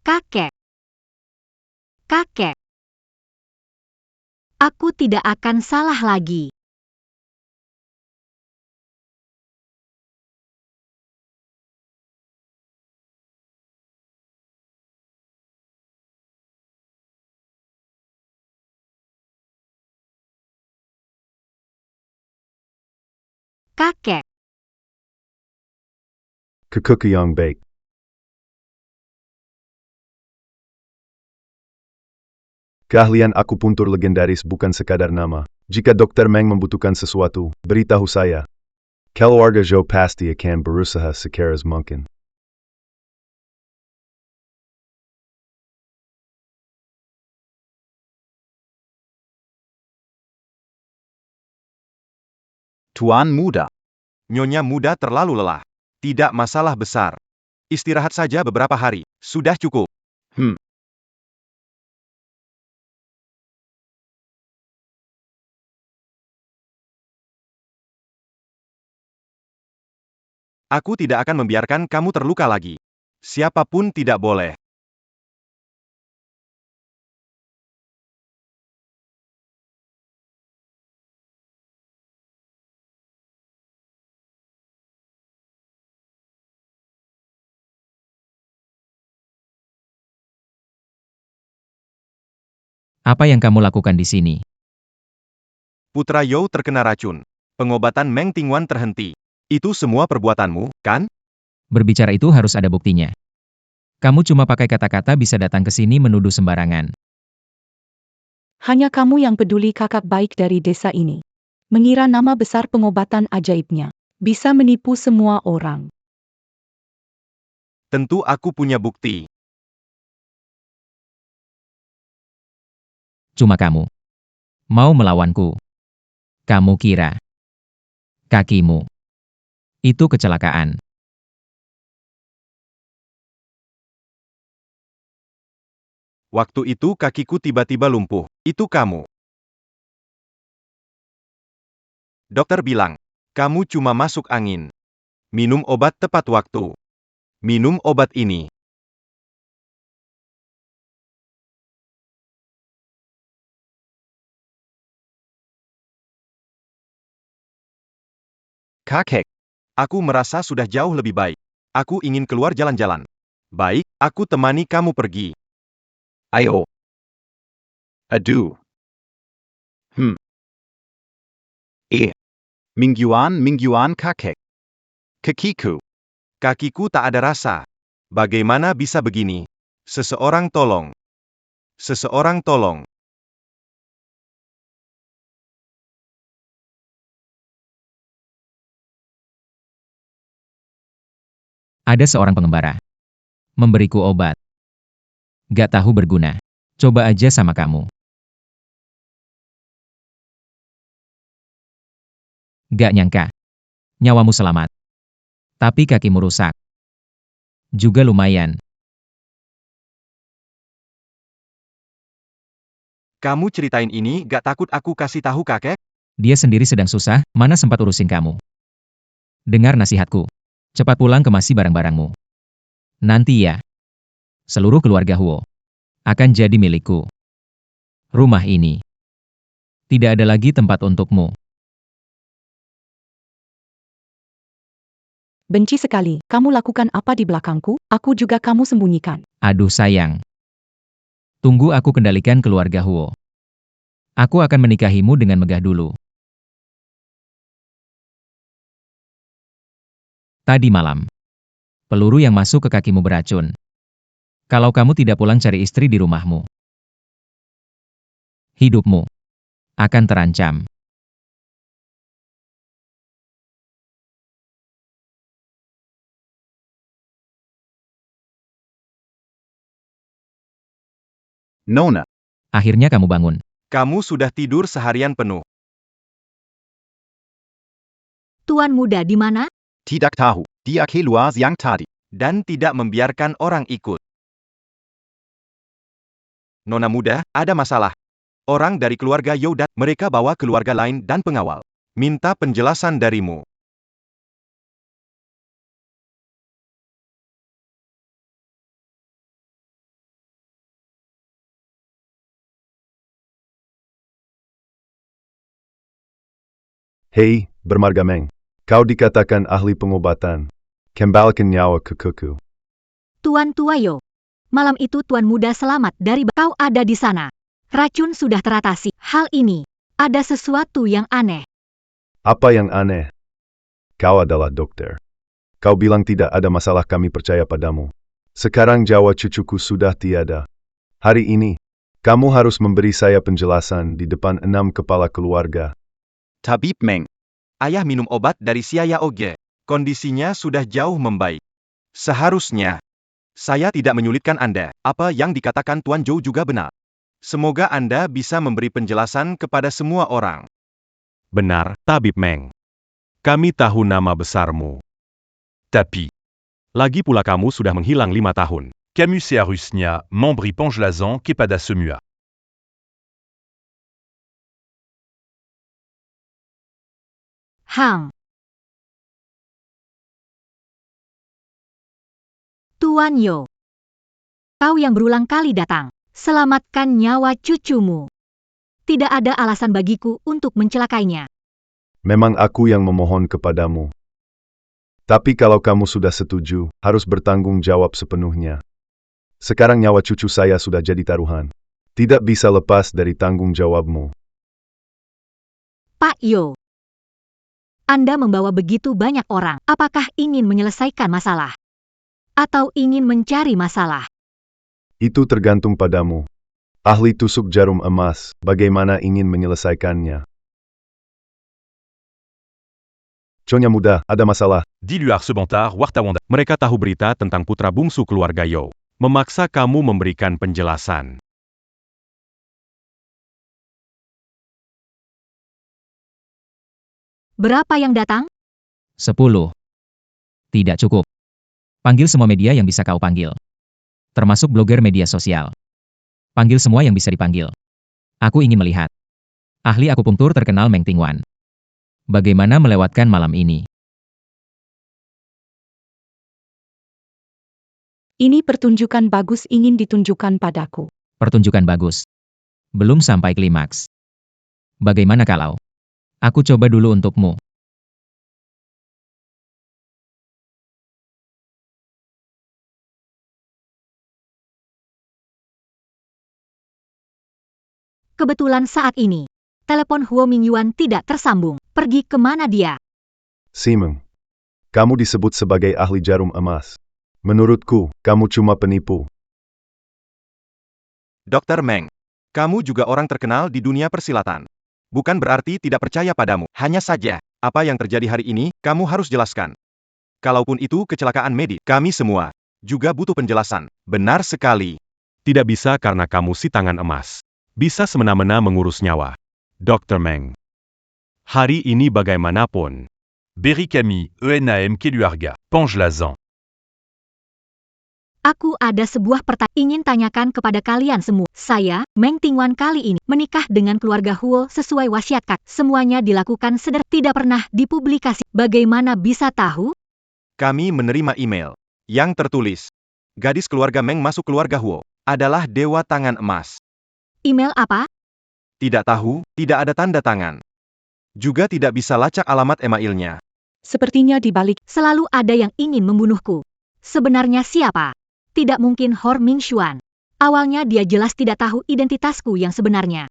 Kakek. Kakek. Aku tidak akan salah lagi. Kakek. Kekuku yang baik. Keahlian akupuntur legendaris bukan sekadar nama. Jika Dr. Meng membutuhkan sesuatu, beritahu saya. Keluarga Zhou pasti akan berusaha sekeras mungkin. Tuan muda. Nyonya muda terlalu lelah. Tidak masalah besar. Istirahat saja beberapa hari. Sudah cukup. Aku tidak akan membiarkan kamu terluka lagi. Siapapun tidak boleh. Apa yang kamu lakukan di sini? Putra Yao terkena racun. Pengobatan Meng Tingwan terhenti. Itu semua perbuatanmu, kan? Berbicara itu harus ada buktinya. Kamu cuma pakai kata-kata bisa datang ke sini menuduh sembarangan. Hanya kamu yang peduli kakak baik dari desa ini. Mengira nama besar pengobatan ajaibnya bisa menipu semua orang. Tentu aku punya bukti. Cuma kamu mau melawanku. Kamu kira kakimu itu kecelakaan. Waktu itu kakiku tiba-tiba lumpuh. Itu kamu. Dokter bilang, kamu cuma masuk angin. Minum obat tepat waktu. Minum obat ini. Kakek, aku merasa sudah jauh lebih baik. Aku ingin keluar jalan-jalan. Baik, aku temani kamu pergi. Ayo. Aduh. Mingguan kakek. Kakiku. Kakiku tak ada rasa. Bagaimana bisa begini? Seseorang tolong. Seseorang tolong. Ada seorang pengembara. Memberiku obat. Gak tahu berguna. Coba aja sama kamu. Gak nyangka. Nyawamu selamat. Tapi kakimu rusak. Juga lumayan. Kamu ceritain ini gak takut aku kasih tahu kakek? Dia sendiri sedang susah, mana sempat urusin kamu. Dengar nasihatku. Cepat pulang kemasi barang-barangmu. Nanti ya. Seluruh keluarga Huo akan jadi milikku. Rumah ini tidak ada lagi tempat untukmu. Benci sekali. Kamu lakukan apa di belakangku? Aku juga kamu sembunyikan. Aduh sayang. Tunggu aku kendalikan keluarga Huo. Aku akan menikahimu dengan megah dulu. Tadi malam, peluru yang masuk ke kakimu beracun. Kalau kamu tidak pulang cari istri di rumahmu, hidupmu akan terancam. Nona. Akhirnya kamu bangun. Kamu sudah tidur seharian penuh. Tuan muda di mana? Tidak tahu. Dia keluar siang tadi. Dan tidak membiarkan orang ikut. Nona muda, ada masalah. Orang dari keluarga Youdat, mereka bawa keluarga lain dan pengawal. Minta penjelasan darimu. Hei, bermarga Meng. Kau dikatakan ahli pengobatan. Kembalikan nyawa ke kuku. Tuan Tuayo. Malam itu Tuan Muda selamat dari kau ada di sana. Racun sudah teratasi. Hal ini, ada sesuatu yang aneh. Apa yang aneh? Kau adalah dokter. Kau bilang tidak ada masalah, kami percaya padamu. Sekarang Jawa cucuku sudah tiada. Hari ini, kamu harus memberi saya penjelasan di depan 6 kepala keluarga. Tabib Meng. Ayah minum obat dari Siaya Oge. Kondisinya sudah jauh membaik. Seharusnya, saya tidak menyulitkan Anda. Apa yang dikatakan Tuan Zhou juga benar. Semoga Anda bisa memberi penjelasan kepada semua orang. Benar, Tabib Meng. Kami tahu nama besarmu. Tapi. Lagi pula kamu sudah menghilang 5 tahun. Camus et Arusnia, membre Pangelazan kepada semua. Hang. Tuan Yo. Kau yang berulang kali datang. Selamatkan nyawa cucumu. Tidak ada alasan bagiku untuk mencelakainya. Memang aku yang memohon kepadamu. Tapi kalau kamu sudah setuju, harus bertanggung jawab sepenuhnya. Sekarang nyawa cucu saya sudah jadi taruhan. Tidak bisa lepas dari tanggung jawabmu. Pak Yo. Anda membawa begitu banyak orang. Apakah ingin menyelesaikan masalah? Atau ingin mencari masalah? Itu tergantung padamu. Ahli tusuk jarum emas, bagaimana ingin menyelesaikannya? Conya muda, ada masalah. Dis-lui Arsebentar, Wartawanda. Mereka tahu berita tentang putra bungsu keluarga Yo. Memaksa kamu memberikan penjelasan. Berapa yang datang? 10. Tidak cukup. Panggil semua media yang bisa kau panggil. Termasuk blogger media sosial. Panggil semua yang bisa dipanggil. Aku ingin melihat. Ahli akupunktur terkenal Meng Tingwan. Bagaimana melewatkan malam ini? Ini pertunjukan bagus ingin ditunjukkan padaku. Pertunjukan bagus. Belum sampai klimaks. Bagaimana kalau? Aku coba dulu untukmu. Kebetulan saat ini, telepon Huo Mingyuan tidak tersambung. Pergi kemana dia? Simeng. Kamu disebut sebagai ahli jarum emas. Menurutku, kamu cuma penipu. Dr. Meng, kamu juga orang terkenal di dunia persilatan. Bukan berarti tidak percaya padamu. Hanya saja, apa yang terjadi hari ini, kamu harus jelaskan. Kalaupun itu kecelakaan medis, kami semua juga butuh penjelasan. Benar sekali. Tidak bisa karena kamu si tangan emas. Bisa semena-mena mengurus nyawa. Dr. Meng. Hari ini bagaimanapun. Berry Camille, ENAM Keluarga, Pangelazan. Aku ada sebuah pertanyaan ingin tanyakan kepada kalian semua. Saya, Meng Tingwan kali ini, menikah dengan keluarga Huo sesuai wasiat kak. Semuanya dilakukan tidak pernah dipublikasi. Bagaimana bisa tahu? Kami menerima email yang tertulis. Gadis keluarga Meng masuk keluarga Huo adalah dewa tangan emas. Email apa? Tidak tahu, tidak ada tanda tangan. Juga tidak bisa lacak alamat emailnya. Sepertinya di balik Selalu ada yang ingin membunuhku. Sebenarnya siapa? Tidak mungkin Hor Mingshuan. Awalnya dia jelas tidak tahu identitasku yang sebenarnya.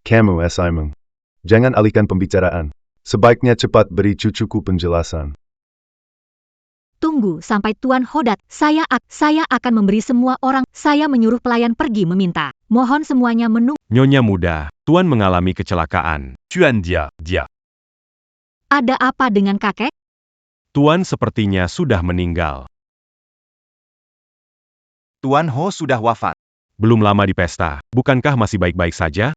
Kamu Simon. Jangan alihkan pembicaraan. Sebaiknya cepat beri cucuku penjelasan. Tunggu sampai Tuan Hodat. Saya akan memberi semua orang. Saya menyuruh pelayan pergi meminta. Mohon semuanya menunggu. Nyonya muda, Tuan mengalami kecelakaan. Tuan dia. Ada apa dengan kakek? Tuan sepertinya sudah meninggal. Tuan Ho sudah wafat. Belum lama di pesta, bukankah masih baik-baik saja?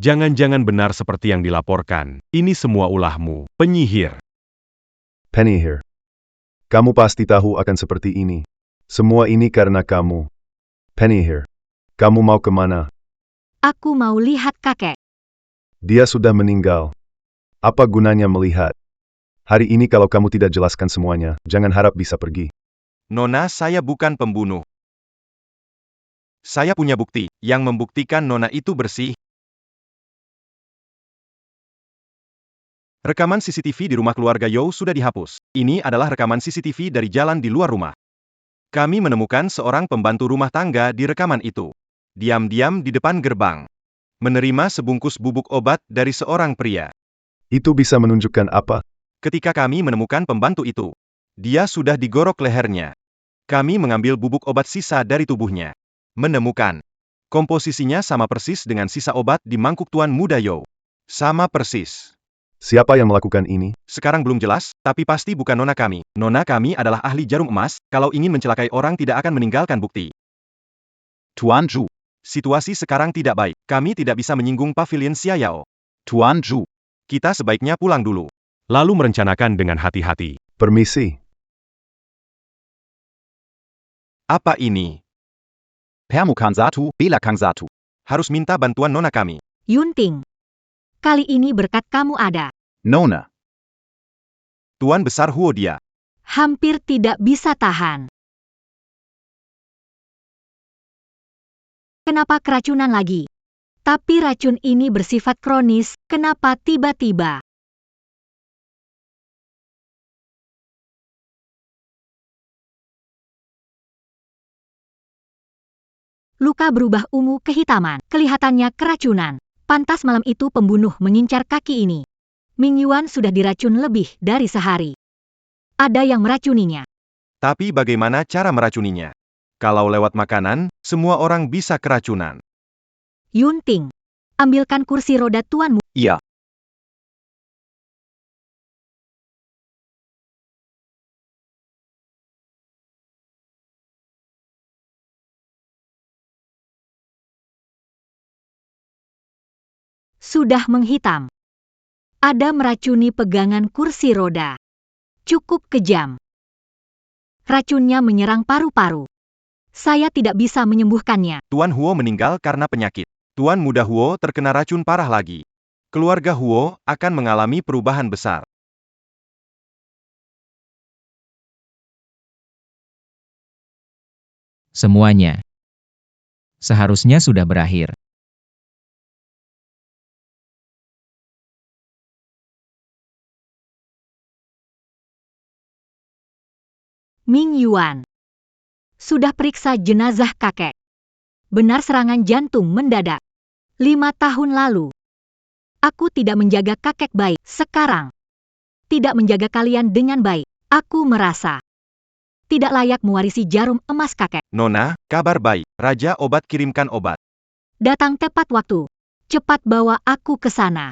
Jangan-jangan benar seperti yang dilaporkan. Ini semua ulahmu, penyihir. Penny here. Kamu pasti tahu akan seperti ini. Semua ini karena kamu. Penny here. Kamu mau kemana? Aku mau lihat kakek. Dia sudah meninggal. Apa gunanya melihat? Hari ini kalau kamu tidak jelaskan semuanya, jangan harap bisa pergi. Nona, saya bukan pembunuh. Saya punya bukti yang membuktikan Nona itu bersih. Rekaman CCTV di rumah keluarga Yao sudah dihapus. Ini adalah rekaman CCTV dari jalan di luar rumah. Kami menemukan seorang pembantu rumah tangga di rekaman itu. Diam-diam di depan gerbang. Menerima sebungkus bubuk obat dari seorang pria. Itu bisa menunjukkan apa? Ketika kami menemukan pembantu itu, dia sudah digorok lehernya. Kami mengambil bubuk obat sisa dari tubuhnya. Menemukan. Komposisinya sama persis dengan sisa obat di mangkuk Tuan Muda Yao. Sama persis. Siapa yang melakukan ini? Sekarang belum jelas, tapi pasti bukan nona kami. Nona kami adalah ahli jarum emas, kalau ingin mencelakai orang tidak akan meninggalkan bukti. Tuan Zhu. Situasi sekarang tidak baik. Kami tidak bisa menyinggung pavilion Xiayao. Tuan Zhu. Kita sebaiknya pulang dulu. Lalu merencanakan dengan hati-hati. Permisi. Apa ini? Permukaan satu, belakang satu. Harus minta bantuan nona kami. Yunting. Kali ini berkat kamu ada. Nona. Tuan Besar Huo dia. Hampir tidak bisa tahan. Kenapa keracunan lagi? Tapi racun ini bersifat kronis, kenapa tiba-tiba? Luka berubah ungu kehitaman, kelihatannya keracunan. Pantas malam itu pembunuh mengincar kaki ini. Ming Yuan sudah diracun lebih dari sehari. Ada yang meracuninya. Tapi bagaimana cara meracuninya? Kalau lewat makanan, semua orang bisa keracunan. Yunting, ambilkan kursi roda tuanmu. Iya. Sudah menghitam. Ada meracuni pegangan kursi roda. Cukup kejam. Racunnya menyerang paru-paru. Saya tidak bisa menyembuhkannya. Tuan Huo meninggal karena penyakit. Tuan Muda Huo terkena racun parah lagi. Keluarga Huo akan mengalami perubahan besar. Semuanya seharusnya sudah berakhir. Ming Yuan. Sudah periksa jenazah kakek. Benar serangan jantung mendadak. 5 tahun lalu. Aku tidak menjaga kakek baik. Sekarang. Tidak menjaga kalian dengan baik. Aku merasa. Tidak layak mewarisi jarum emas kakek. Nona, kabar baik. Raja Obat kirimkan obat. Datang tepat waktu. Cepat bawa aku ke sana.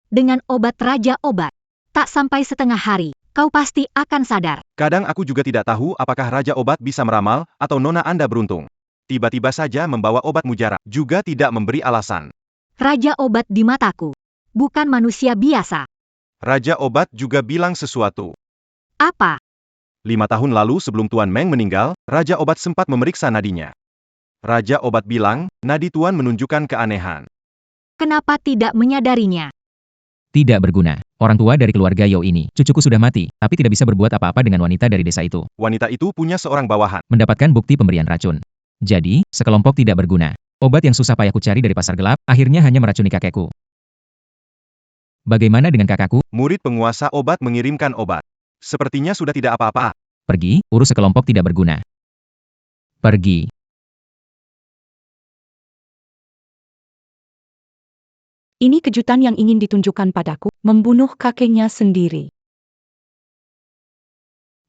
Dengan obat Raja Obat. Tak sampai setengah hari, kau pasti akan sadar. Kadang aku juga tidak tahu apakah Raja Obat bisa meramal, atau Nona Anda beruntung. Tiba-tiba saja membawa obat mujarab, juga tidak memberi alasan. Raja Obat di mataku. Bukan manusia biasa. Raja Obat juga bilang sesuatu. Apa? 5 tahun lalu sebelum Tuan Meng meninggal, Raja Obat sempat memeriksa nadinya. Raja Obat bilang, nadi Tuan menunjukkan keanehan. Kenapa tidak menyadarinya? Tidak berguna. Orang tua dari keluarga Yao ini, cucuku sudah mati, tapi tidak bisa berbuat apa-apa dengan wanita dari desa itu. Wanita itu punya seorang bawahan. Mendapatkan bukti pemberian racun. Jadi, sekelompok tidak berguna. Obat yang susah payah kucari dari pasar gelap, akhirnya hanya meracuni kakekku. Bagaimana dengan kakakku? Murid penguasa obat mengirimkan obat. Sepertinya sudah tidak apa-apa. Pergi, urus sekelompok tidak berguna. Pergi. Ini kejutan yang ingin ditunjukkan padaku, membunuh kakeknya sendiri.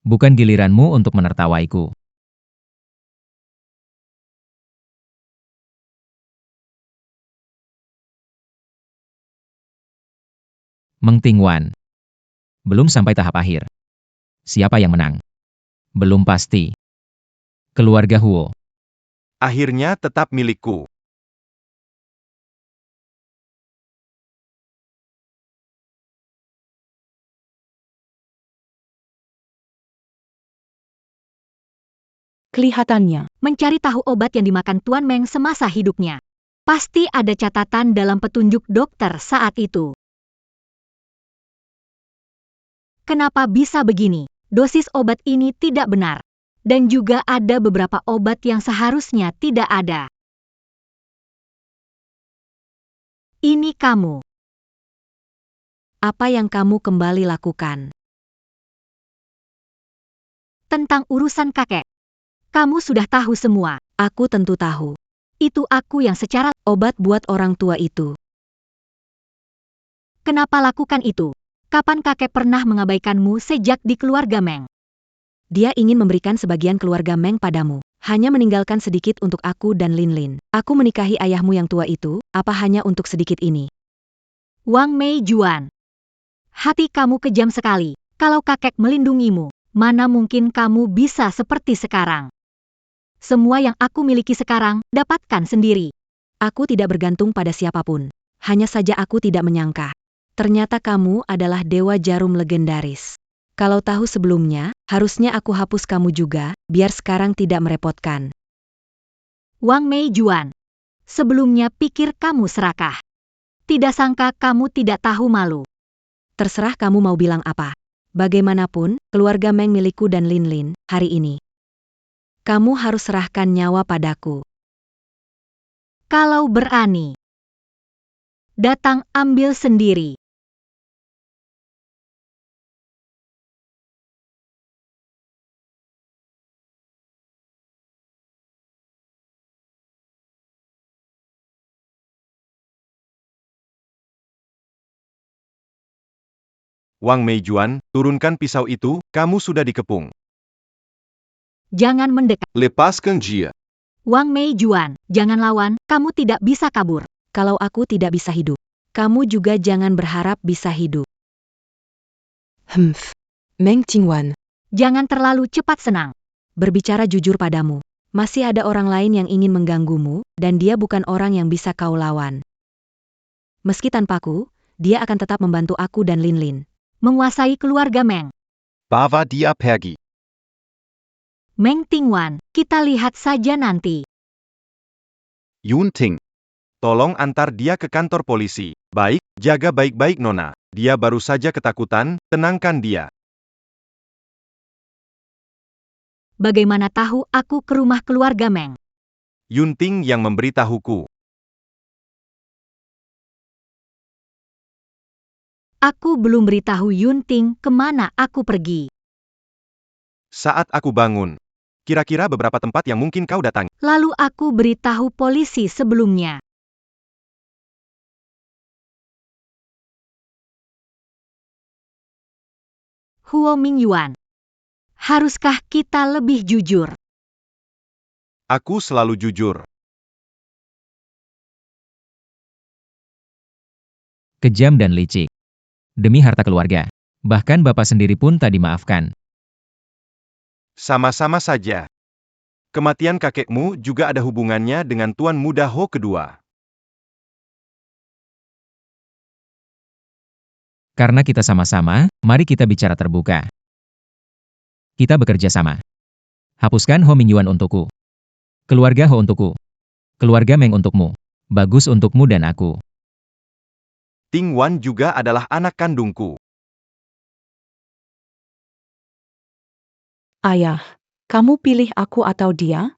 Bukan giliranmu untuk menertawaiku. Meng Tingwan. Belum sampai tahap akhir. Siapa yang menang? Belum pasti. Keluarga Huo. Akhirnya tetap milikku. Kelihatannya, Mencari tahu obat yang dimakan Tuan Meng semasa hidupnya. Pasti ada catatan dalam petunjuk dokter saat itu. Kenapa bisa begini? Dosis obat ini tidak benar. Dan juga ada beberapa obat yang seharusnya tidak ada. Ini kamu. Apa yang kamu kembali lakukan? Tentang urusan kakek. Kamu sudah tahu semua. Aku tentu tahu. Itu aku yang secara obat buat orang tua itu. Kenapa lakukan itu? Kapan kakek pernah mengabaikanmu sejak di keluarga Meng? Dia ingin memberikan sebagian keluarga Meng padamu. Hanya meninggalkan sedikit untuk aku dan Lin Lin. Aku menikahi ayahmu yang tua itu, apa hanya untuk sedikit ini? Wang Mei Juan. Hati kamu kejam sekali. Kalau kakek melindungimu, mana mungkin kamu bisa seperti sekarang? Semua yang aku miliki sekarang, dapatkan sendiri. Aku tidak bergantung pada siapapun. Hanya saja aku tidak menyangka. Ternyata kamu adalah dewa jarum legendaris. Kalau tahu sebelumnya, harusnya aku hapus kamu juga, biar sekarang tidak merepotkan. Wang Mei Juan. Sebelumnya pikir kamu serakah. Tidak sangka kamu tidak tahu malu. Terserah kamu mau bilang apa. Bagaimanapun, keluarga Meng milikku dan Lin Lin, hari ini. Kamu harus serahkan nyawa padaku. Kalau berani, datang ambil sendiri. Wang Meijuan, turunkan pisau itu, kamu sudah dikepung. Jangan mendekat. Lepaskan dia. Wang Mei Juan, jangan lawan, kamu tidak bisa kabur. Kalau aku tidak bisa hidup, kamu juga jangan berharap bisa hidup. Humph. Meng Tingwan. Jangan terlalu cepat senang. Berbicara jujur padamu, masih ada orang lain yang ingin mengganggumu, dan dia bukan orang yang bisa kau lawan. Meski tanpaku, dia akan tetap membantu aku dan Lin Lin. Menguasai keluarga Meng. Bawa dia pergi. Meng Tingwan, kita lihat saja nanti. Yun Ting. Tolong antar dia ke kantor polisi. Baik, jaga baik-baik Nona. Dia baru saja ketakutan, tenangkan dia. Bagaimana tahu aku ke rumah keluarga Meng? Yunting yang memberitahuku. Aku belum beritahu Yunting kemana aku pergi. Saat aku bangun. Kira-kira beberapa tempat yang mungkin kau datangi. Lalu aku beritahu polisi sebelumnya. Huo Mingyuan. Haruskah kita lebih jujur? Aku selalu jujur. Kejam dan licik. Demi harta keluarga. Bahkan bapak sendiri pun tak dimaafkan. Sama-sama saja. Kematian kakekmu juga ada hubungannya dengan Tuan Muda Ho kedua. Karena kita sama-sama, mari kita bicara terbuka. Kita bekerja sama. Hapuskan Ho Mingyuan untukku. Keluarga Ho untukku. Keluarga Meng untukmu. Bagus untukmu dan aku. Ting Wan juga adalah anak kandungku. Ayah, kamu pilih aku atau dia?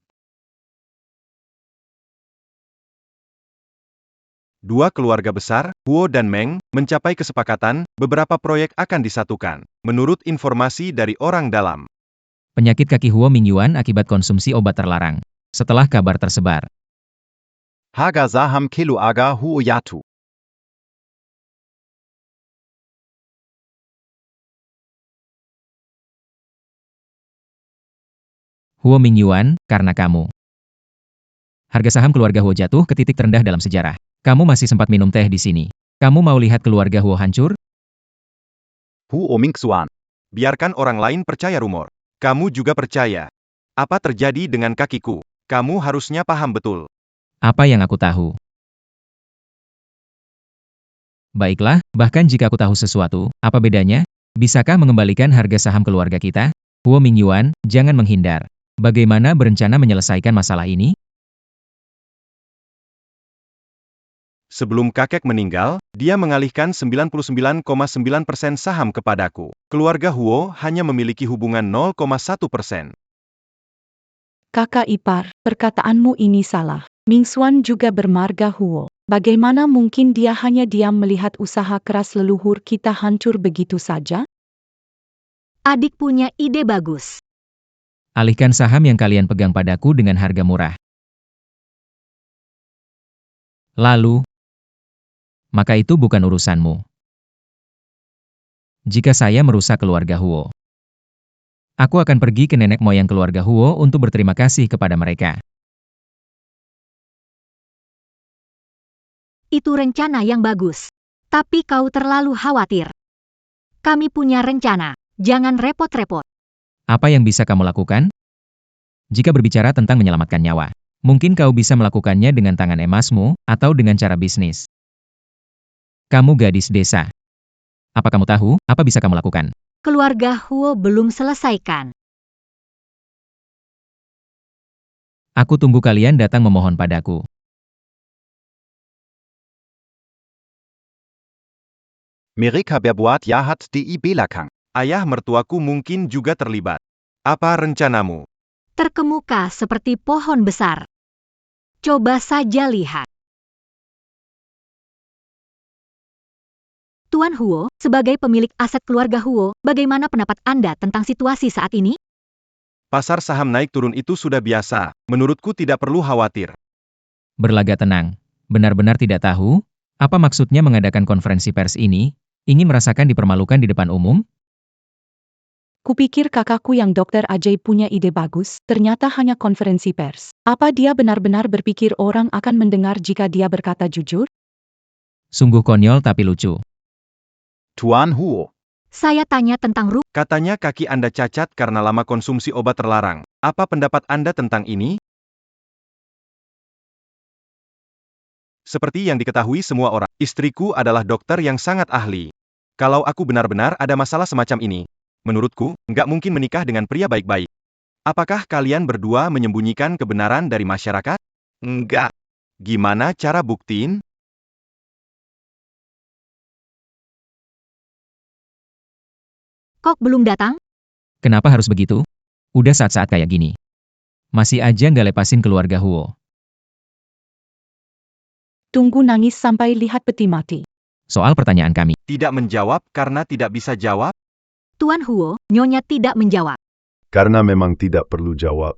Dua keluarga besar, Huo dan Meng, mencapai kesepakatan, beberapa proyek akan disatukan. Menurut informasi dari orang dalam, Penyakit kaki Huo Mingyuan akibat konsumsi obat terlarang. Setelah kabar tersebar, Haga Saham Kelu Aga Huo Yatu. Huo Mingyuan, karena kamu. Harga saham keluarga Huo jatuh ke titik terendah dalam sejarah. Kamu masih sempat minum teh di sini. Kamu mau lihat keluarga Huo hancur? Huo Mingxuan. biarkan orang lain percaya rumor. Kamu juga percaya. Apa terjadi dengan kakiku? Kamu harusnya paham betul. Apa yang aku tahu? Baiklah, bahkan jika aku tahu sesuatu, apa bedanya? Bisakah mengembalikan harga saham keluarga kita? Huo Mingyuan, jangan menghindar. Bagaimana berencana menyelesaikan masalah ini? Sebelum kakek meninggal, dia mengalihkan 99,9% saham kepadaku. Keluarga Huo hanya memiliki hubungan 0,1%. Kakak ipar, perkataanmu ini salah. Mingxuan juga bermarga Huo. Bagaimana mungkin dia hanya diam melihat usaha keras leluhur kita hancur begitu saja? Adik punya ide bagus. Alihkan saham yang kalian pegang padaku dengan harga murah. Lalu, maka itu bukan urusanmu. Jika saya merusak keluarga Huo, aku akan pergi ke nenek moyang keluarga Huo untuk berterima kasih kepada mereka. Itu rencana yang bagus. Tapi kau terlalu khawatir. Kami punya rencana. Jangan repot-repot. Apa yang bisa kamu lakukan? Jika berbicara tentang menyelamatkan nyawa, mungkin kau bisa melakukannya dengan tangan emasmu, atau dengan cara bisnis. Kamu gadis desa. Apa kamu tahu, apa bisa kamu lakukan? Keluarga Huo belum selesaikan. Aku tunggu kalian datang memohon padaku. Mereka berbuat jahat di belakang. Ayah mertuaku mungkin juga terlibat. Apa rencanamu? Terkemuka seperti pohon besar. Coba saja lihat. Tuan Huo, sebagai pemilik aset keluarga Huo, bagaimana pendapat Anda tentang situasi saat ini? Pasar saham naik turun itu sudah biasa. Menurutku tidak perlu khawatir. Berlagak tenang. Benar-benar tidak tahu? Apa maksudnya mengadakan konferensi pers ini? Ingin merasakan dipermalukan di depan umum? Kupikir kakakku yang dokter Ajay punya ide bagus, ternyata hanya konferensi pers. Apa dia benar-benar berpikir orang akan mendengar jika dia berkata jujur? Sungguh konyol tapi lucu. Tuan Huo. Saya tanya tentang Katanya kaki Anda cacat karena lama konsumsi obat terlarang. Apa pendapat Anda tentang ini? Seperti yang diketahui semua orang, istriku adalah dokter yang sangat ahli. Kalau aku benar-benar ada masalah semacam ini, menurutku, nggak mungkin menikah dengan pria baik-baik. Apakah kalian berdua menyembunyikan kebenaran dari masyarakat? Enggak. Gimana cara buktiin? Kok belum datang? Kenapa harus begitu? Udah saat-saat kayak gini. Masih aja nggak lepasin keluarga Huo. Tunggu nangis sampai lihat peti mati. Soal pertanyaan kami. Tidak menjawab karena tidak bisa jawab? Tuan Huo, Nyonya tidak menjawab. Karena memang tidak perlu jawab.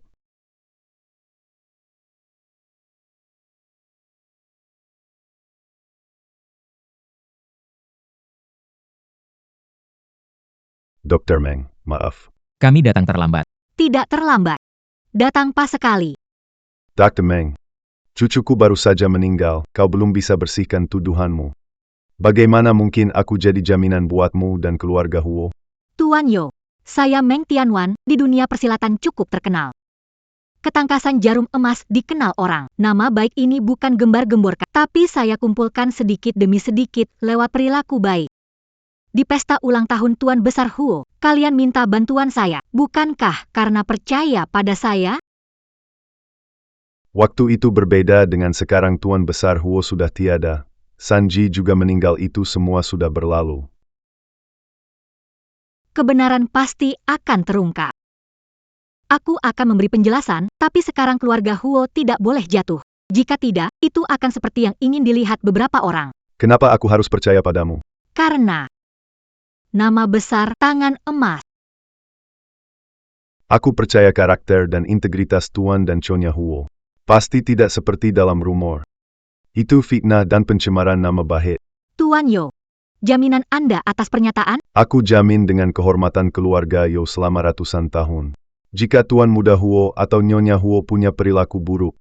Dr. Meng, maaf. Kami datang terlambat. Tidak terlambat. Datang pas sekali. Dr. Meng, cucuku baru saja meninggal, kau belum bisa bersihkan tuduhanmu. Bagaimana mungkin aku jadi jaminan buatmu dan keluarga Huo? Tuan Yo, saya Meng Tianwan, di dunia persilatan cukup terkenal. Ketangkasan jarum emas dikenal orang. Nama baik ini bukan gembar-gemborkan, tapi saya kumpulkan sedikit demi sedikit lewat perilaku baik. Di pesta ulang tahun Tuan Besar Huo, kalian minta bantuan saya, bukankah karena percaya pada saya? Waktu itu berbeda dengan sekarang Tuan Besar Huo sudah tiada. Sanji juga meninggal, itu semua sudah berlalu. Kebenaran pasti akan terungkap. Aku akan memberi penjelasan, tapi sekarang keluarga Huo tidak boleh jatuh. Jika tidak, itu akan seperti yang ingin dilihat beberapa orang. Kenapa aku harus percaya padamu? Karena nama besar tangan emas. Aku percaya karakter dan integritas Tuan dan Nyonya Huo. Pasti tidak seperti dalam rumor. Itu fitnah dan pencemaran nama baik. Tuan Yo, jaminan Anda atas pernyataan? Aku jamin dengan kehormatan keluarga Yo selama ratusan tahun. Jika Tuan Muda Huo atau Nyonya Huo punya perilaku buruk,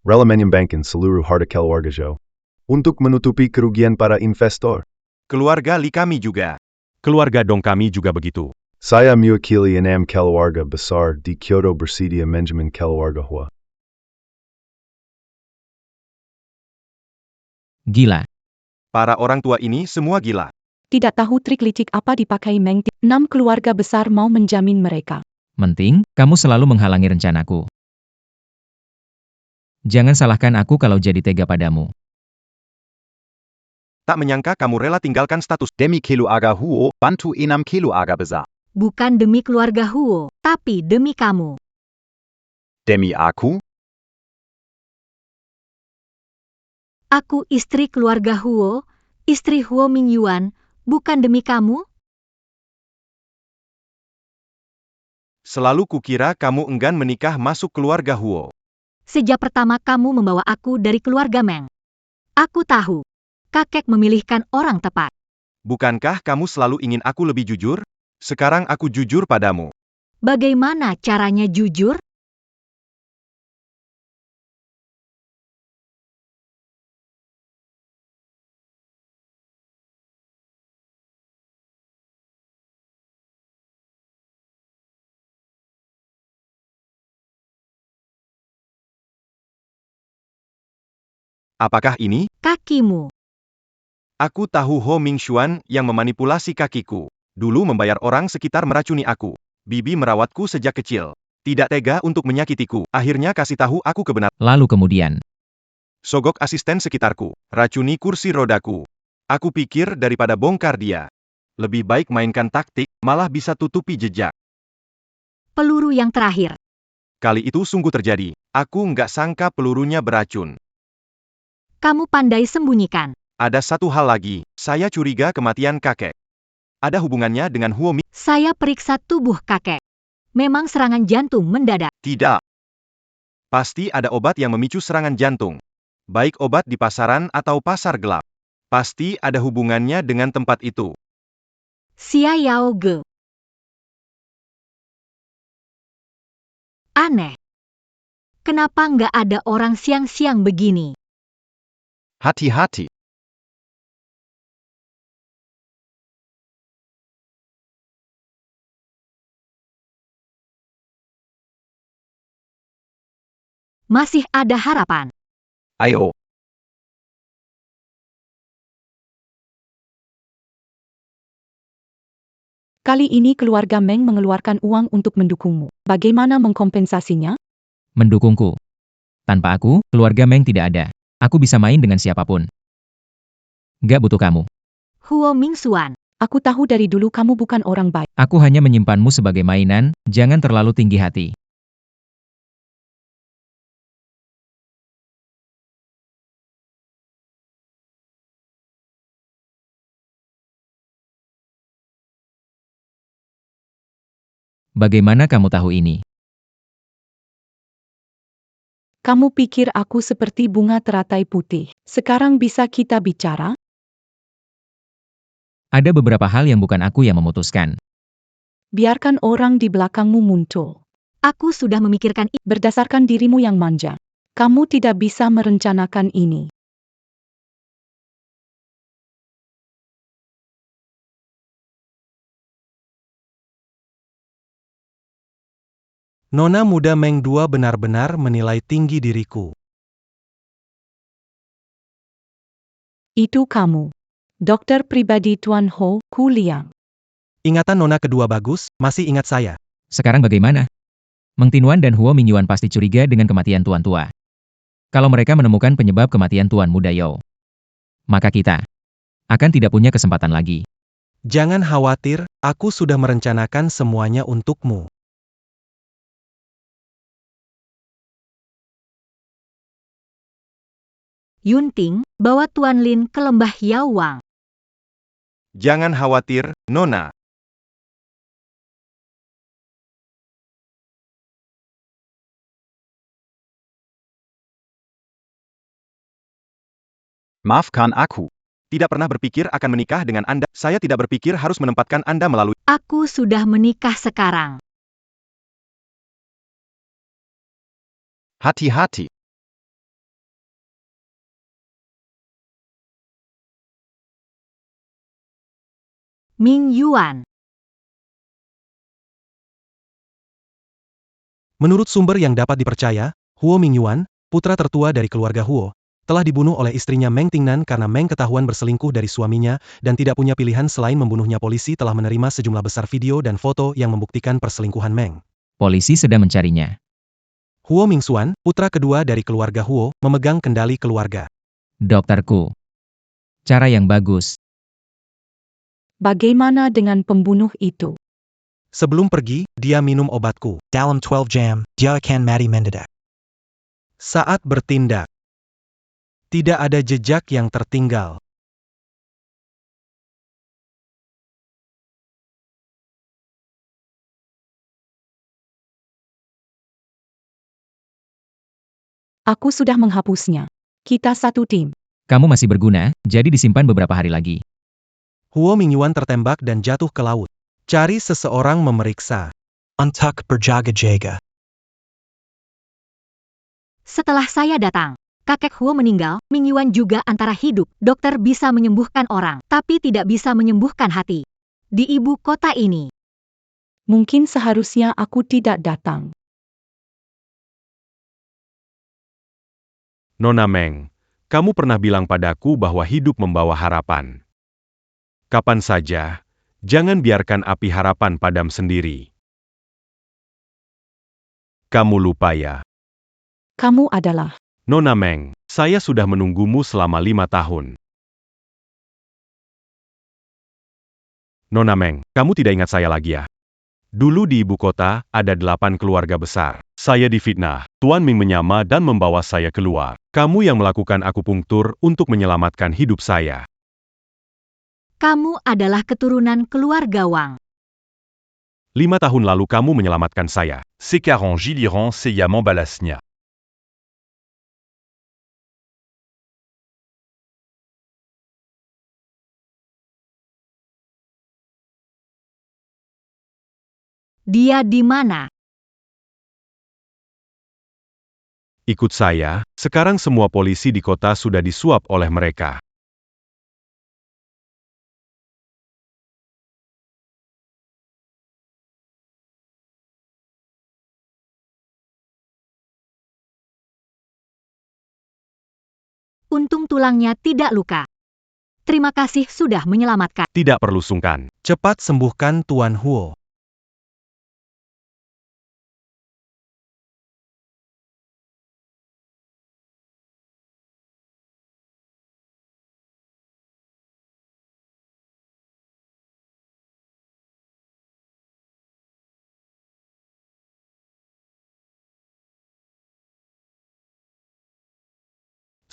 rela menyembangkan seluruh harta keluarga Yo untuk menutupi kerugian para investor. Keluarga Li kami juga. Keluarga Dong kami juga begitu. Saya mewakili 6 keluarga besar di Kyoto bersedia menjamin keluarga Huo. Gila. Para orang tua ini semua gila. Tidak tahu trik licik apa dipakai Meng. 6 keluarga besar mau menjamin mereka. Menting, kamu selalu menghalangi rencanaku. Jangan salahkan aku kalau jadi tega padamu. Tak menyangka kamu rela tinggalkan status. Demi keluarga Huo, bantu 6 keluarga besar. Bukan demi keluarga Huo, tapi demi kamu. Demi aku? Aku istri keluarga Huo, istri Huo Mingyuan, bukan demi kamu? Selalu kukira kamu enggan menikah masuk keluarga Huo. Sejak pertama kamu membawa aku dari keluarga Meng. Aku tahu, kakek memilihkan orang tepat. Bukankah kamu selalu ingin aku lebih jujur? Sekarang aku jujur padamu. Bagaimana caranya jujur? Apakah ini? Kakimu. Aku tahu Ho Mingxuan yang memanipulasi kakiku. Dulu membayar orang sekitar meracuni aku. Bibi merawatku sejak kecil. Tidak tega untuk menyakitiku. Akhirnya kasih tahu aku kebenaran. Lalu kemudian, Sogok asisten sekitarku. Racuni kursi rodaku. Aku pikir daripada bongkar dia, lebih baik mainkan taktik, malah bisa tutupi jejak. Peluru yang terakhir. Kali itu sungguh terjadi. Aku nggak sangka pelurunya beracun. Kamu pandai sembunyikan. Ada satu hal lagi, saya curiga kematian kakek. Ada hubungannya dengan Huo Mi? Saya periksa tubuh kakek. Memang serangan jantung mendadak. Tidak. Pasti ada obat yang memicu serangan jantung. Baik obat di pasaran atau pasar gelap. Pasti ada hubungannya dengan tempat itu. Xia Yao Ge. Aneh. Kenapa nggak ada orang siang-siang begini? Hati-hati. Masih ada harapan. Ayo. Kali ini keluarga Meng mengeluarkan uang untuk mendukungmu. Bagaimana mengkompensasinya? mendukungku. Tanpa aku, keluarga Meng tidak ada. Aku bisa main dengan siapapun. Gak butuh kamu. Huo Mingxuan. Aku tahu dari dulu kamu bukan orang baik. Aku hanya menyimpanmu sebagai mainan, jangan terlalu tinggi hati. Bagaimana kamu tahu ini? Kamu pikir aku seperti bunga teratai putih. Sekarang bisa kita bicara? Ada beberapa hal yang bukan aku yang memutuskan. Biarkan orang di belakangmu muncul. Aku sudah memikirkan itu. Berdasarkan dirimu yang manja. Kamu tidak bisa merencanakan ini. Nona muda Meng II benar-benar menilai tinggi diriku. Itu kamu. Dokter pribadi Tuan Ho, Ku Liang. Ingatan Nona kedua bagus, masih ingat saya. Sekarang bagaimana? Meng Tinuan dan Huo Mingyuan pasti curiga dengan kematian Tuan Tua. Kalau mereka menemukan penyebab kematian Tuan Muda Yao, maka kita akan tidak punya kesempatan lagi. Jangan khawatir, aku sudah merencanakan semuanya untukmu. Yunting, bawa Tuan Lin ke lembah Yawang. Jangan khawatir, Nona. Maafkan aku. Tidak pernah berpikir akan menikah dengan Anda. Saya tidak berpikir harus menempatkan Anda melalui. Aku sudah menikah sekarang. Hati-hati. Ming Yuan. Menurut sumber yang dapat dipercaya, Huo Mingyuan, putra tertua dari keluarga Huo, telah dibunuh oleh istrinya Meng Tingnan karena Meng ketahuan berselingkuh dari suaminya dan tidak punya pilihan selain membunuhnya. Polisi telah menerima sejumlah besar video dan foto yang membuktikan perselingkuhan Meng. Polisi sedang mencarinya. Huo Mingxuan, putra kedua dari keluarga Huo, memegang kendali keluarga. Dokterku. Cara yang bagus. Bagaimana dengan pembunuh itu? Sebelum pergi, dia minum obatku. Dalam 12 jam, dia akan mati mendadak. Saat bertindak, tidak ada jejak yang tertinggal. Aku sudah menghapusnya. Kita satu tim. Kamu masih berguna, jadi disimpan beberapa hari lagi. Huo Mingyuan tertembak dan jatuh ke laut. Cari seseorang memeriksa. Untuk berjaga-jaga. Setelah saya datang, kakek Huo meninggal, Ming Yuan juga antara hidup. Dokter bisa menyembuhkan orang, tapi tidak bisa menyembuhkan hati. Di ibu kota ini. Mungkin seharusnya aku tidak datang. Nona Meng, kamu pernah bilang padaku bahwa hidup membawa harapan. Kapan saja, jangan biarkan api harapan padam sendiri. Kamu lupa ya? Kamu adalah. Nona Meng, saya sudah menunggumu selama 5 tahun. Nona Meng, kamu tidak ingat saya lagi ya? Dulu di ibu kota, ada 8 keluarga besar. Saya difitnah, Tuan Ming menyama dan membawa saya keluar. Kamu yang melakukan akupunktur untuk menyelamatkan hidup saya. Kamu adalah keturunan keluarga Wang. 5 tahun lalu kamu menyelamatkan saya. Sécaran Giliran Seyam Balasnia. Dia di mana? Ikut saya, sekarang semua polisi di kota sudah disuap oleh mereka. Untung tulangnya tidak luka. Terima kasih sudah menyelamatkan. Tidak perlu sungkan. Cepat sembuhkan Tuan Huo.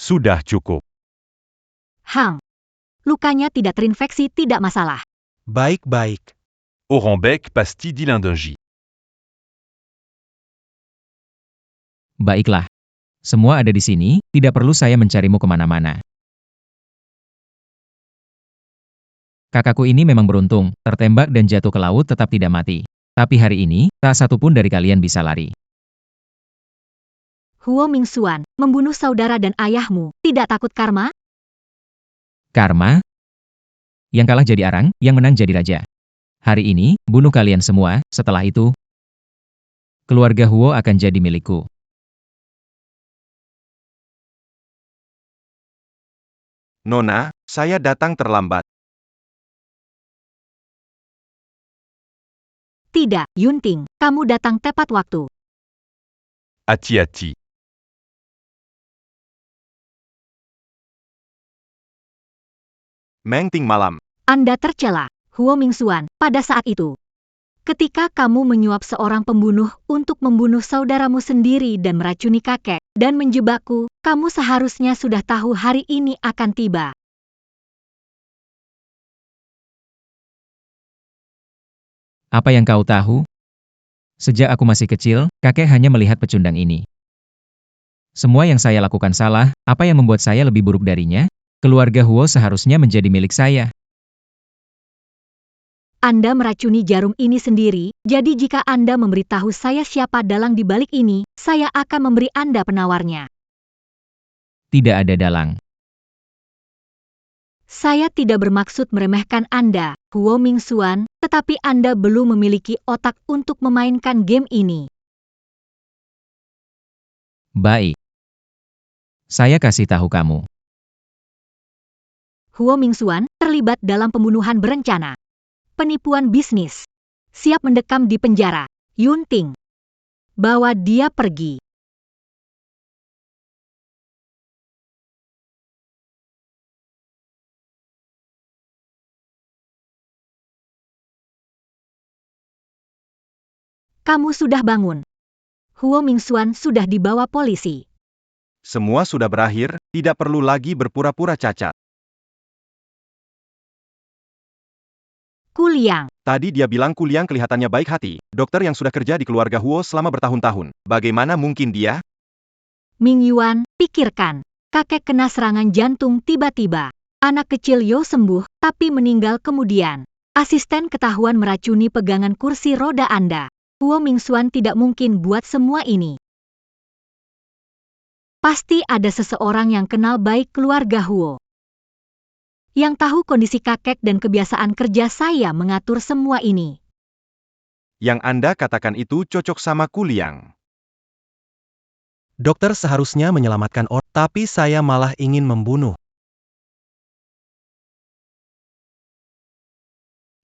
Sudah cukup. Hang. Lukanya tidak terinfeksi, tidak masalah. Baik-baik. Orenbec Pastille d'Ilindungi. Baiklah. Semua ada di sini, tidak perlu saya mencarimu kemana-mana. Kakakku ini memang beruntung, tertembak dan jatuh ke laut tetap tidak mati. Tapi hari ini, tak satu pun dari kalian bisa lari. Huo Mingxuan, membunuh saudara dan ayahmu, tidak takut karma? Karma? Yang kalah jadi arang, yang menang jadi raja. Hari ini, bunuh kalian semua, setelah itu, keluarga Huo akan jadi milikku. Nona, saya datang terlambat. Tidak, Yunting, kamu datang tepat waktu. Hati-hati. Meng Ting malam. Anda tercela, Huo Mingxuan, pada saat itu. Ketika kamu menyuap seorang pembunuh untuk membunuh saudaramu sendiri dan meracuni kakek, dan menjebakku, kamu seharusnya sudah tahu hari ini akan tiba. Apa yang kau tahu? Sejak aku masih kecil, kakek hanya melihat pecundang ini. Semua yang saya lakukan salah, apa yang membuat saya lebih buruk darinya? Keluarga Huo seharusnya menjadi milik saya. Anda meracuni jarum ini sendiri, jadi jika Anda memberitahu saya siapa dalang di balik ini, saya akan memberi Anda penawarnya. Tidak ada dalang. Saya tidak bermaksud meremehkan Anda, Huo Mingxuan, tetapi Anda belum memiliki otak untuk memainkan game ini. Baik. Saya kasih tahu kamu. Huo Mingxuan terlibat dalam pembunuhan berencana. Penipuan bisnis. Siap mendekam di penjara. Yun Ting. Bawa dia pergi. Kamu sudah bangun. Huo Mingxuan sudah dibawa polisi. Semua sudah berakhir, tidak perlu lagi berpura-pura cacat. Kuliang. Tadi dia bilang Kuliang kelihatannya baik hati, dokter yang sudah kerja di keluarga Huo selama bertahun-tahun. Bagaimana mungkin dia? Ming Yuan, pikirkan. Kakek kena serangan jantung tiba-tiba. Anak kecil Yo sembuh, tapi meninggal kemudian. Asisten ketahuan meracuni pegangan kursi roda Anda. Huo Mingxuan tidak mungkin buat semua ini. Pasti ada seseorang yang kenal baik keluarga Huo. Yang tahu kondisi kakek dan kebiasaan kerja saya mengatur semua ini. Yang Anda katakan itu cocok sama Kuliang. Dokter seharusnya menyelamatkan orang, tapi saya malah ingin membunuh.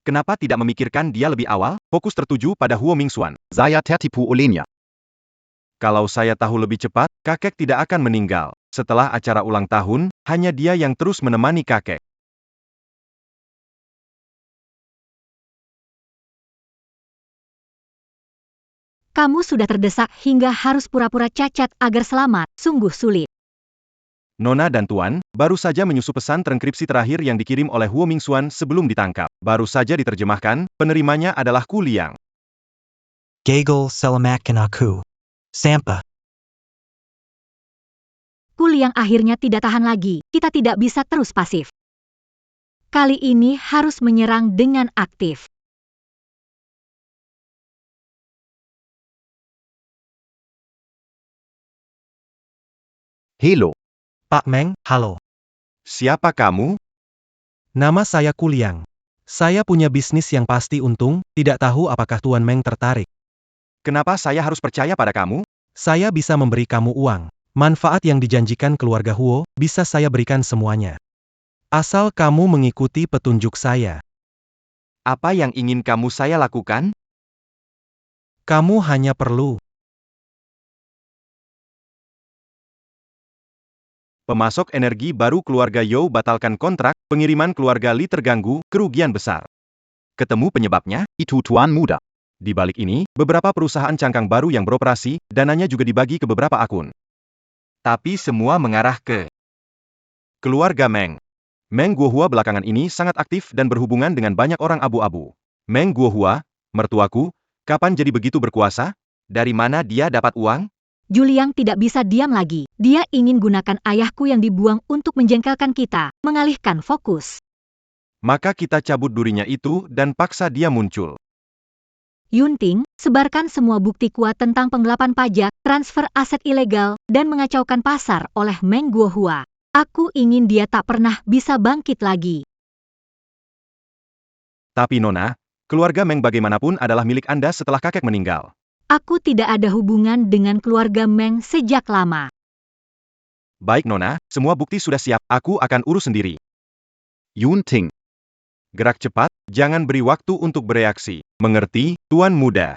Kenapa tidak memikirkan dia lebih awal? Fokus tertuju pada Huo Mingxuan. Saya tertipu olehnya. Kalau saya tahu lebih cepat, kakek tidak akan meninggal. Setelah acara ulang tahun, hanya dia yang terus menemani kakek. Kamu sudah terdesak hingga harus pura-pura cacat agar selamat, sungguh sulit. Nona dan Tuan, baru saja menyusup pesan transkripsi terakhir yang dikirim oleh Huo Mingxuan sebelum ditangkap. Baru saja diterjemahkan, penerimanya adalah Kuliang. Gagal selamatkan aku. Sampa. Kuliang akhirnya tidak tahan lagi, kita tidak bisa terus pasif. Kali ini harus menyerang dengan aktif. Hello. Pak Meng, halo. Siapa kamu? Nama saya Kuliang. Saya punya bisnis yang pasti untung, tidak tahu apakah Tuan Meng tertarik. Kenapa saya harus percaya pada kamu? Saya bisa memberi kamu uang. Manfaat yang dijanjikan keluarga Huo, bisa saya berikan semuanya. Asal kamu mengikuti petunjuk saya. Apa yang ingin kamu saya lakukan? Kamu hanya perlu Pemasok energi baru keluarga You batalkan kontrak, pengiriman keluarga Li terganggu, kerugian besar. Ketemu penyebabnya? Itu Tuan Muda. Di balik ini, beberapa perusahaan cangkang baru yang beroperasi, dananya juga dibagi ke beberapa akun. Tapi semua mengarah ke keluarga Meng. Meng Guohua belakangan ini sangat aktif dan berhubungan dengan banyak orang abu-abu. Meng Guohua, mertuaku, kapan jadi begitu berkuasa? Dari mana dia dapat uang? Juliang tidak bisa diam lagi. Dia ingin gunakan ayahku yang dibuang untuk menjengkelkan kita, mengalihkan fokus. Maka kita cabut durinya itu dan paksa dia muncul. Yun Ting, sebarkan semua bukti kuat tentang penggelapan pajak, transfer aset ilegal, dan mengacaukan pasar oleh Meng Guohua. Aku ingin dia tak pernah bisa bangkit lagi. Tapi Nona, keluarga Meng bagaimanapun adalah milik Anda setelah kakek meninggal. Aku tidak ada hubungan dengan keluarga Meng sejak lama. Baik Nona, semua bukti sudah siap, aku akan urus sendiri. Yun Ting. Gerak cepat, jangan beri waktu untuk bereaksi. Mengerti, Tuan Muda?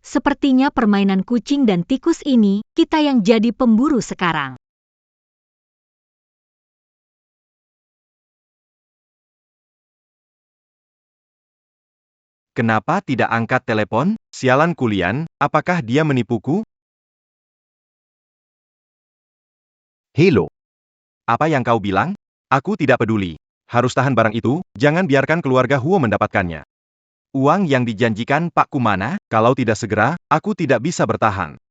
Sepertinya permainan kucing dan tikus ini, kita yang jadi pemburu sekarang. Kenapa tidak angkat telepon? Sialan kulian, apakah dia menipuku? Hello. Apa yang kau bilang? Aku tidak peduli. Harus tahan barang itu, jangan biarkan keluarga Huo mendapatkannya. Uang yang dijanjikan Pak Kumana, kalau tidak segera, aku tidak bisa bertahan.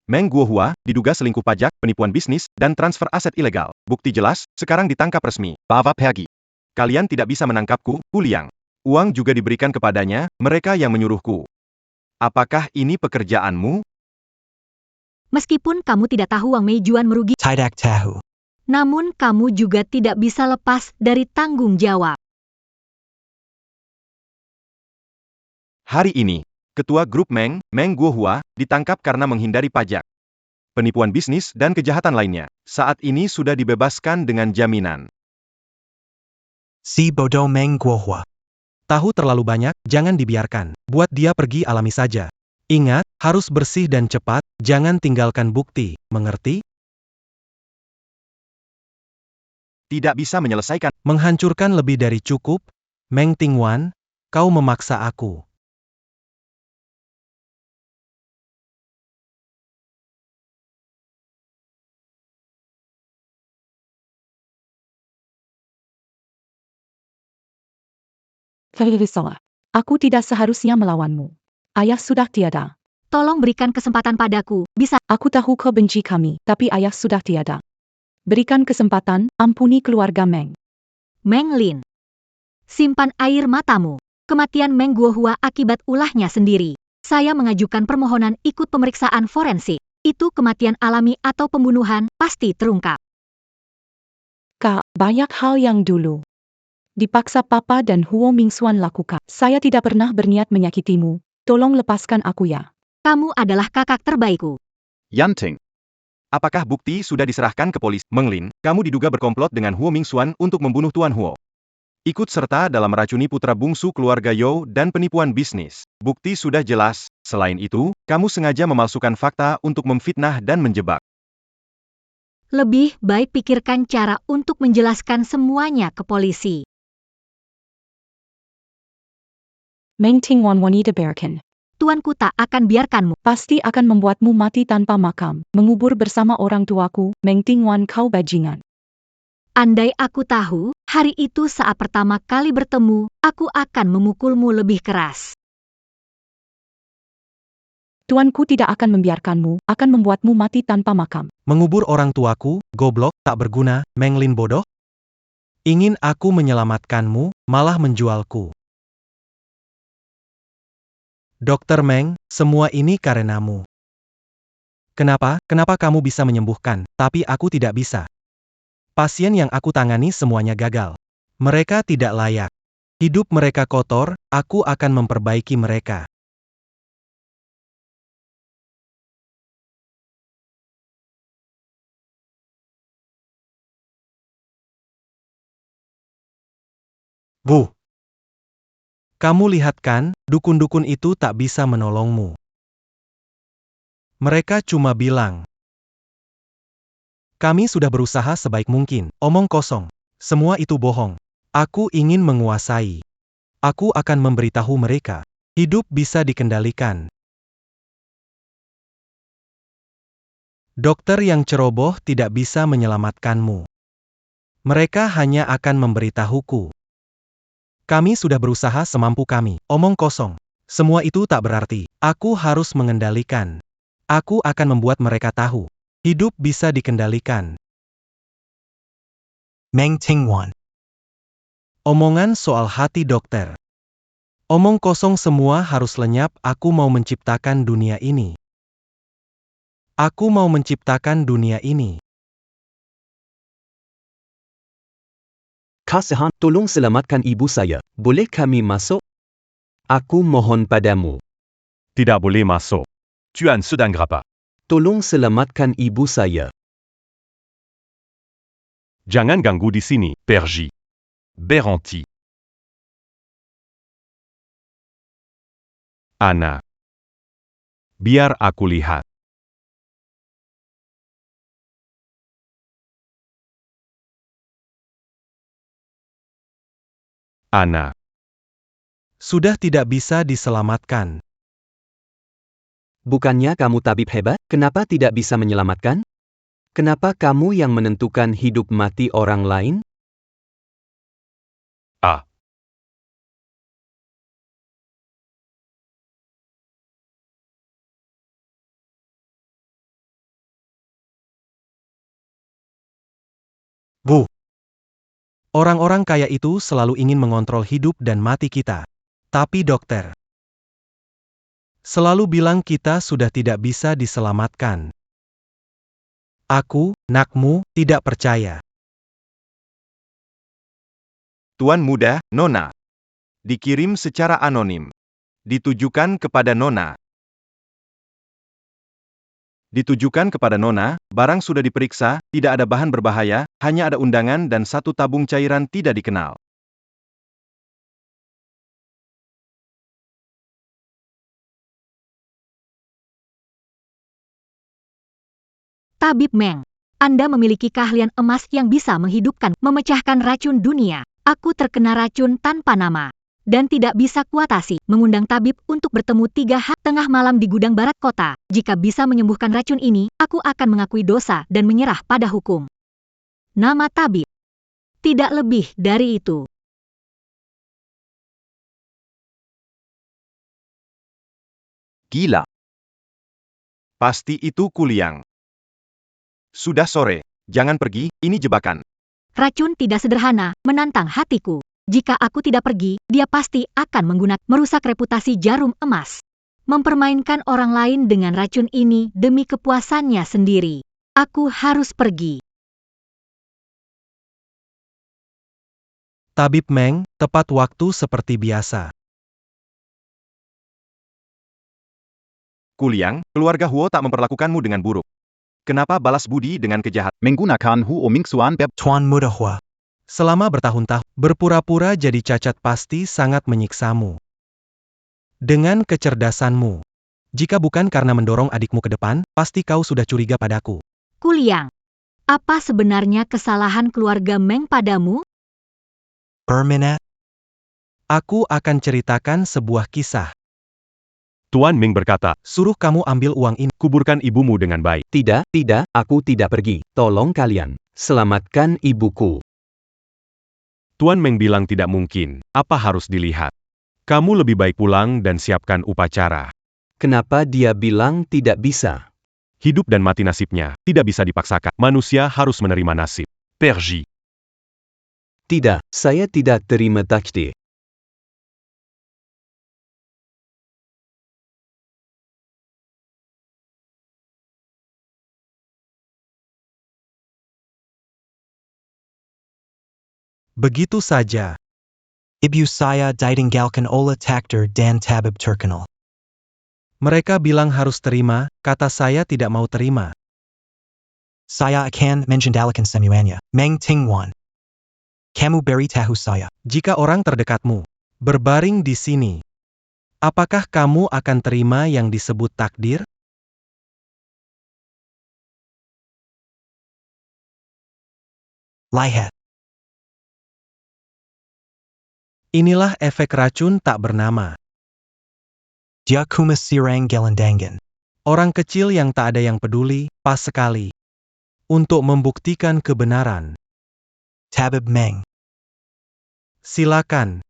Meng Guohua, diduga selingkuh pajak, penipuan bisnis, dan transfer aset ilegal. Bukti jelas, sekarang ditangkap resmi. Bava pergi. Kalian tidak bisa menangkapku, Hu Liang. Uang juga diberikan kepadanya, mereka yang menyuruhku. Apakah ini pekerjaanmu? Meskipun kamu tidak tahu Wang Meijuan merugi, Tidak tahu. namun kamu juga tidak bisa lepas dari tanggung jawab. Hari ini, Ketua Grup Meng Guohua, ditangkap karena menghindari pajak, penipuan bisnis, dan kejahatan lainnya. Saat ini sudah dibebaskan dengan jaminan. Si bodoh Meng Guohua. Tahu terlalu banyak, jangan dibiarkan. Buat dia pergi alami saja. Ingat, harus bersih dan cepat, jangan tinggalkan bukti, mengerti? Tidak bisa menyelesaikan. Menghancurkan lebih dari cukup. Meng Tingwan, kau memaksa aku. Salah. Aku tidak seharusnya melawanmu. Ayah sudah tiada. Tolong berikan kesempatan padaku, bisa. Aku tahu kau benci kami, tapi ayah sudah tiada. Berikan kesempatan, ampuni keluarga Meng. Meng Lin. Simpan air matamu. Kematian Meng Guohua akibat ulahnya sendiri. Saya mengajukan permohonan ikut pemeriksaan forensik. Itu kematian alami atau pembunuhan, pasti terungkap. Kak, banyak hal yang dulu dipaksa Papa dan Huo Mingxuan lakukan. Saya tidak pernah berniat menyakitimu. Tolong lepaskan aku ya. Kamu adalah kakak terbaikku. Yanting. Apakah bukti sudah diserahkan ke polisi? Meng Lin, kamu diduga berkomplot dengan Huo Mingxuan untuk membunuh Tuan Huo. Ikut serta dalam meracuni putra bungsu keluarga You dan penipuan bisnis. Bukti sudah jelas. Selain itu, kamu sengaja memalsukan fakta untuk memfitnah dan menjebak. Lebih baik pikirkan cara untuk menjelaskan semuanya ke polisi. Meng Tingwan wanita berken. Tuanku tak akan biarkanmu. Pasti akan membuatmu mati tanpa makam. Mengubur bersama orang tuaku, Meng Tingwan kau bajingan. Andai aku tahu, hari itu saat pertama kali bertemu, aku akan memukulmu lebih keras. Tuanku tidak akan membiarkanmu, akan membuatmu mati tanpa makam. Mengubur orang tuaku, goblok, tak berguna, Meng Lin bodoh? Ingin aku menyelamatkanmu, malah menjualku. Dokter Meng, semua ini karenamu. Kenapa kamu bisa menyembuhkan, tapi aku tidak bisa? Pasien yang aku tangani semuanya gagal. Mereka tidak layak. Hidup mereka kotor, aku akan memperbaiki mereka. Bu. Kamu lihat kan, dukun-dukun itu tak bisa menolongmu. Mereka cuma bilang, kami sudah berusaha sebaik mungkin, omong kosong. Semua itu bohong. Aku ingin menguasai. Aku akan memberitahu mereka. Hidup bisa dikendalikan. Dokter yang ceroboh tidak bisa menyelamatkanmu. Mereka hanya akan memberitahuku. Kami sudah berusaha semampu kami. Omong kosong. Semua itu tak berarti. Aku harus mengendalikan. Aku akan membuat mereka tahu. Hidup bisa dikendalikan. Meng Tingwan. Omongan soal hati dokter. Omong kosong semua harus lenyap. Aku mau menciptakan dunia ini. Aku mau menciptakan dunia ini. Kasihan, tolong selamatkan ibu saya. Boleh kami masuk? Aku mohon padamu. Tidak boleh masuk. Tuan sedang apa? Tolong selamatkan ibu saya. Jangan ganggu di sini, Pergi. Beranti. Ana. Biar aku lihat. Ana. Sudah tidak bisa diselamatkan. Bukannya kamu tabib hebat, kenapa tidak bisa menyelamatkan? Kenapa kamu yang menentukan hidup mati orang lain? Ah. Bu. Orang-orang kaya itu selalu ingin mengontrol hidup dan mati kita. Tapi dokter selalu bilang kita sudah tidak bisa diselamatkan. Aku, nakmu, tidak percaya. Tuan Muda, Nona. Dikirim secara anonim. Ditujukan kepada Nona. Ditujukan kepada Nona, barang sudah diperiksa, tidak ada bahan berbahaya, hanya ada undangan dan satu tabung cairan tidak dikenal. Tabib Meng, Anda memiliki keahlian emas yang bisa menghidupkan, memecahkan racun dunia. Aku terkena racun tanpa nama. Dan tidak bisa kuatasi, mengundang tabib untuk bertemu 3 tengah malam di gudang barat kota. Jika bisa menyembuhkan racun ini, aku akan mengakui dosa dan menyerah pada hukum. Nama tabib. Tidak lebih dari itu. Gila. Pasti itu Kuliang. Sudah sore, jangan pergi, ini jebakan. Racun tidak sederhana, menantang hatiku. Jika aku tidak pergi, dia pasti akan menggunakan merusak reputasi Jarum Emas. Mempermainkan orang lain dengan racun ini demi kepuasannya sendiri. Aku harus pergi. Tabib Meng, tepat waktu seperti biasa. Kuliang, keluarga Huo tak memperlakukanmu dengan buruk. Kenapa balas budi dengan kejahatan? Menggunakan Huo Mingxuan Beb. Tuan Muda Hua. Selama bertahun-tahun, berpura-pura jadi cacat pasti sangat menyiksamu. Dengan kecerdasanmu. Jika bukan karena mendorong adikmu ke depan, pasti kau sudah curiga padaku. Kuliang, apa sebenarnya kesalahan keluarga Meng padamu? Berminat. Aku akan ceritakan sebuah kisah. Tuan Ming berkata, Suruh kamu ambil uang ini. kuburkan ibumu dengan baik. Tidak, aku tidak pergi. Tolong kalian, selamatkan ibuku. Tuan Meng bilang tidak mungkin, apa harus dilihat? Kamu lebih baik pulang dan siapkan upacara. Kenapa dia bilang tidak bisa? Hidup dan mati nasibnya, tidak bisa dipaksakan. Manusia harus menerima nasib. Pergi. Tidak, saya tidak terima takdir. Begitu saja. Ibu saya ditinggalkan oleh takdir dan tabib terkenal. Mereka bilang harus terima, kata saya tidak mau terima. Saya akan mengendalikan semuanya. Meng Tingwan. Kamu beritahu saya. Jika orang terdekatmu berbaring di sini, apakah kamu akan terima yang disebut takdir? Lihat. Inilah efek racun tak bernama. Dia kuma sirang gelandangan. Orang kecil yang tak ada yang peduli, pas sekali. Untuk membuktikan kebenaran. Tabib Meng. Silakan.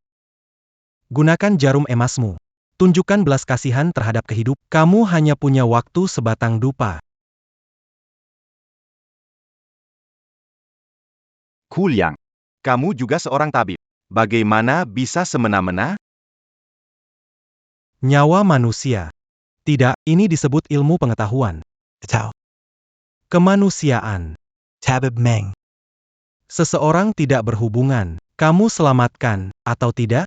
Gunakan jarum emasmu. Tunjukkan belas kasihan terhadap kehidupan. Kamu hanya punya waktu sebatang dupa. Kuliang. Kamu juga seorang tabib. Bagaimana bisa semena-mena? Nyawa manusia. Tidak, ini disebut ilmu pengetahuan. Tau. Kemanusiaan. Tabib Meng. Seseorang tidak berhubungan. Kamu selamatkan, atau tidak?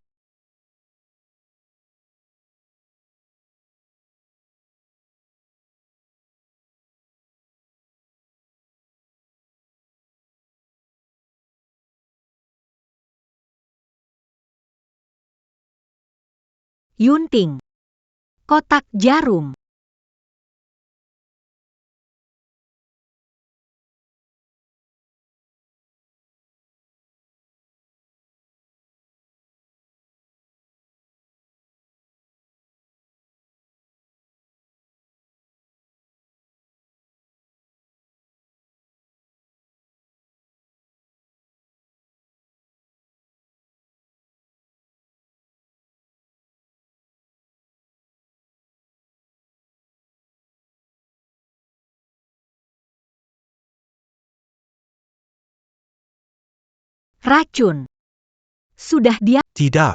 Yunting. Kotak jarum. Racun. Sudah dia. Tidak.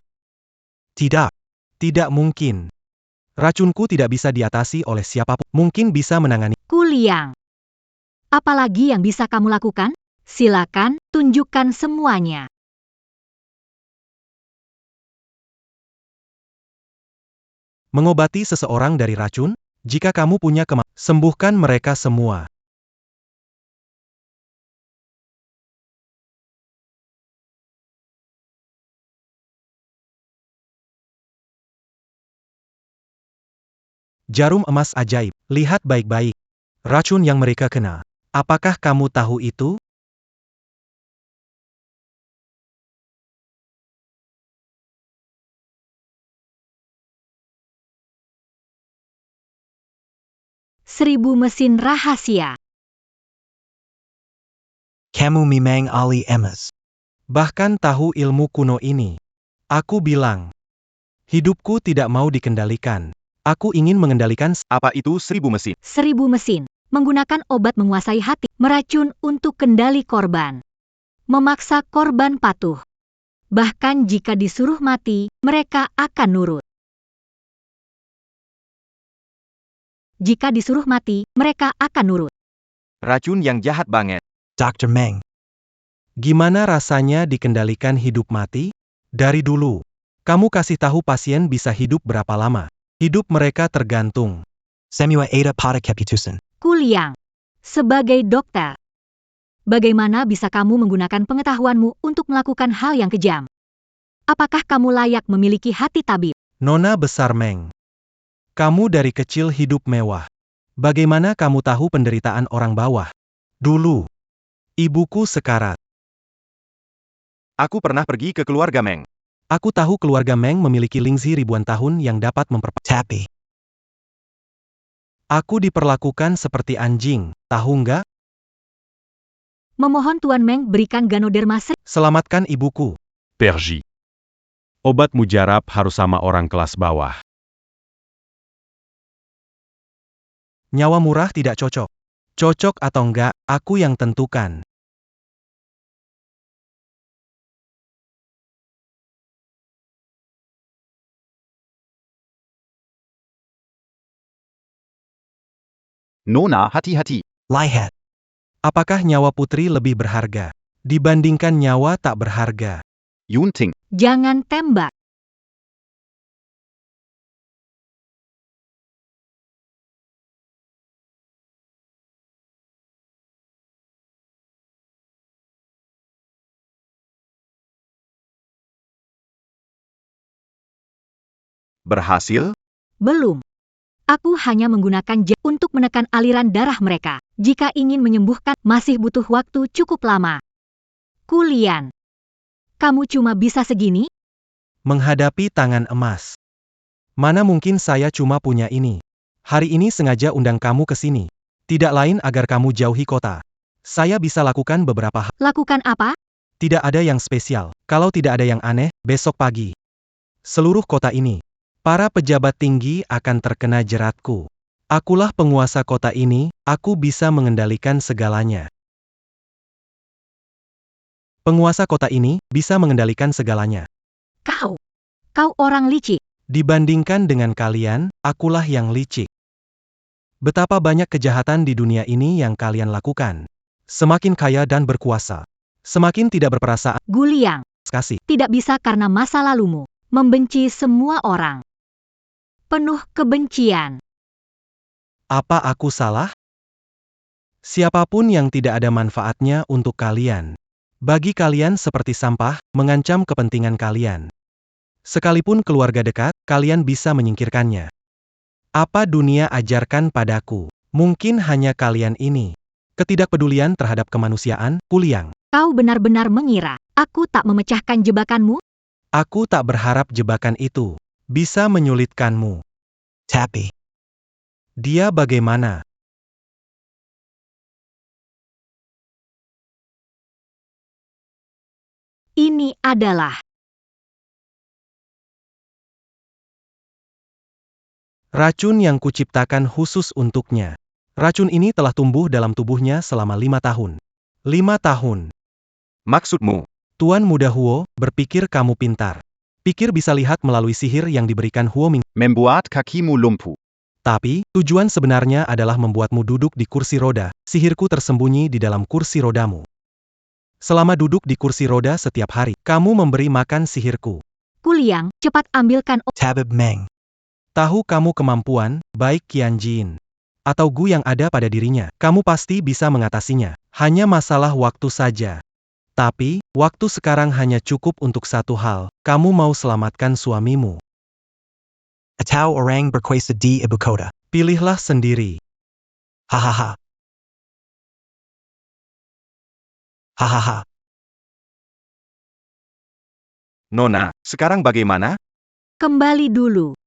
Tidak. Tidak mungkin. Racunku tidak bisa diatasi oleh siapapun. Mungkin bisa menangani. Kuliang. Apalagi yang bisa kamu lakukan? Silakan, tunjukkan semuanya. Mengobati seseorang dari racun? Jika kamu punya kemampuan, sembuhkan mereka semua. Jarum emas ajaib. Lihat baik-baik. Racun yang mereka kena. Apakah kamu tahu itu? Seribu mesin rahasia. Kamu memang ahli emas. Bahkan tahu ilmu kuno ini. Aku bilang. Hidupku tidak mau dikendalikan. Aku ingin mengendalikan. Apa itu 1000 mesin? 1000 mesin. Menggunakan obat menguasai hati. Meracun untuk kendali korban. Memaksa korban patuh. Bahkan jika disuruh mati, mereka akan nurut. Jika disuruh mati, mereka akan nurut. Racun yang jahat banget. Dr. Meng. Gimana rasanya dikendalikan hidup mati? Dari dulu. Kamu kasih tahu pasien bisa hidup berapa lama. Hidup mereka tergantung. Semua ada pada keputusan. Kuliang. Sebagai dokter. Bagaimana bisa kamu menggunakan pengetahuanmu untuk melakukan hal yang kejam? Apakah kamu layak memiliki hati tabib? Nona besar Meng. Kamu dari kecil hidup mewah. Bagaimana kamu tahu penderitaan orang bawah? Dulu. Ibuku sekarat. Aku pernah pergi ke keluarga Meng. Aku tahu keluarga Meng memiliki lingzi ribuan tahun yang dapat Tapi. Aku diperlakukan seperti anjing, tahu nggak? Memohon Tuan Meng berikan Ganoderma. Selamatkan ibuku. Pergi. Obat mujarab harus sama orang kelas bawah. Nyawa murah tidak cocok. Cocok atau enggak, aku yang tentukan. Nona, hati-hati. Lihat. Apakah nyawa putri lebih berharga dibandingkan nyawa tak berharga? Yunting. Jangan tembak. Berhasil? Belum. Aku hanya menggunakan untuk menekan aliran darah mereka. Jika ingin menyembuhkan, masih butuh waktu cukup lama. Kulian. Kamu cuma bisa segini? Menghadapi tangan emas. Mana mungkin saya cuma punya ini. Hari ini sengaja undang kamu ke sini. Tidak lain agar kamu jauhi kota. Saya bisa lakukan beberapa hal. Lakukan apa? Tidak ada yang spesial. Kalau tidak ada yang aneh, besok pagi. Seluruh kota ini. Para pejabat tinggi akan terkena jeratku. Akulah penguasa kota ini, aku bisa mengendalikan segalanya. Penguasa kota ini bisa mengendalikan segalanya. Kau orang licik. Dibandingkan dengan kalian, akulah yang licik. Betapa banyak kejahatan di dunia ini yang kalian lakukan. Semakin kaya dan berkuasa. Semakin tidak berperasaan. Guliang. Kasih. Tidak bisa karena masa lalumu. Membenci semua orang. Penuh kebencian. Apa aku salah? Siapapun yang tidak ada manfaatnya untuk kalian. Bagi kalian seperti sampah, mengancam kepentingan kalian. Sekalipun keluarga dekat, kalian bisa menyingkirkannya. Apa dunia ajarkan padaku? Mungkin hanya kalian ini. Ketidakpedulian terhadap kemanusiaan, Kuliang. Kau benar-benar mengira aku tak memecahkan jebakanmu? Aku tak berharap jebakan itu bisa menyulitkanmu. Tapi. Dia bagaimana? Ini adalah racun yang kuciptakan khusus untuknya. Racun ini telah tumbuh dalam tubuhnya selama 5 tahun. 5 tahun. Maksudmu? Tuan Muda Huo, berpikir kamu pintar. Pikir bisa lihat melalui sihir yang diberikan Huo Ming. Membuat kakimu lumpuh. Tapi, tujuan sebenarnya adalah membuatmu duduk di kursi roda. Sihirku tersembunyi di dalam kursi rodamu. Selama duduk di kursi roda setiap hari, kamu memberi makan sihirku. Kuliang, cepat ambilkan Tabib Meng. Tahu kamu kemampuan, baik Qian Jin atau Gu yang ada pada dirinya, kamu pasti bisa mengatasinya. Hanya masalah waktu saja. Tapi, waktu sekarang hanya cukup untuk satu hal. Kamu mau selamatkan suamimu. Atau orang berkuasa di ibu kota. Pilihlah sendiri. Hahaha. Hahaha. Nona, sekarang bagaimana? kembali dulu.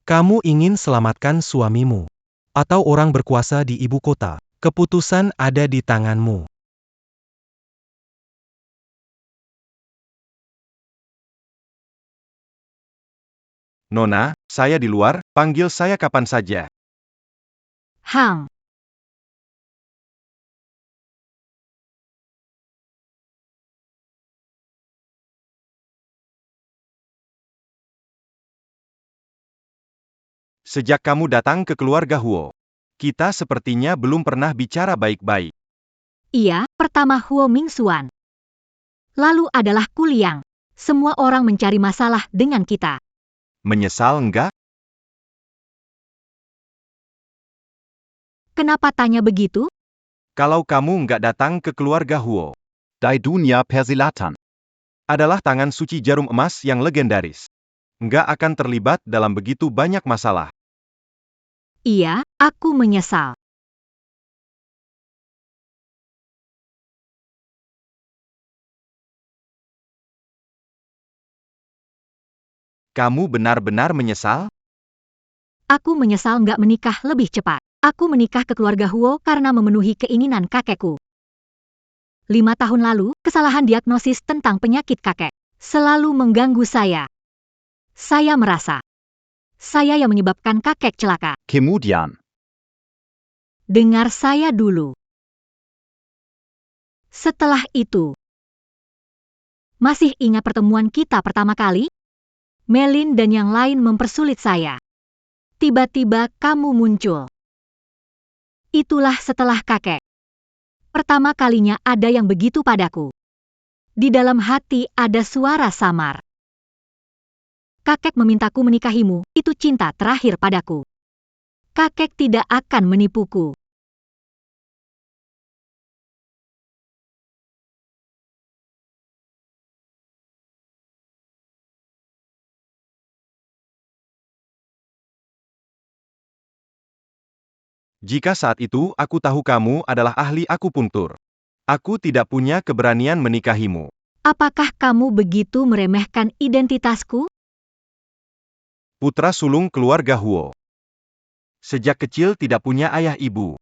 Kamu ingin selamatkan suamimu. Atau orang berkuasa di ibu kota. Keputusan ada di tanganmu. Nona, saya di luar, panggil saya kapan saja. Hang. Sejak kamu datang ke keluarga Huo, kita sepertinya belum pernah bicara baik-baik. Iya, pertama Huo Mingxuan. Lalu adalah Kuliang. Semua orang mencari masalah dengan kita. Menyesal enggak? Kenapa tanya begitu? Kalau kamu nggak datang ke keluarga Huo, Die Dunia Persilatan. adalah tangan suci jarum emas yang legendaris. Nggak akan terlibat dalam begitu banyak masalah. Iya, aku menyesal. Kamu benar-benar menyesal? Aku menyesal nggak menikah lebih cepat. Aku menikah ke keluarga Huo karena memenuhi keinginan kakekku. 5 tahun lalu, kesalahan diagnosis tentang penyakit kakek selalu mengganggu saya. Saya merasa saya yang menyebabkan kakek celaka. Kemudian. Dengar saya dulu. Setelah itu, masih ingat pertemuan kita pertama kali? Melin dan yang lain mempersulit saya. Tiba-tiba kamu muncul. Itulah setelah kakek. Pertama kalinya ada yang begitu padaku. Di dalam hati ada suara samar. Kakek memintaku menikahimu, itu cinta terakhir padaku. Kakek tidak akan menipuku. Jika saat itu aku tahu kamu adalah ahli akupunktur, aku tidak punya keberanian menikahimu. Apakah kamu begitu meremehkan identitasku? Putra sulung keluarga Huo. Sejak kecil tidak punya ayah ibu.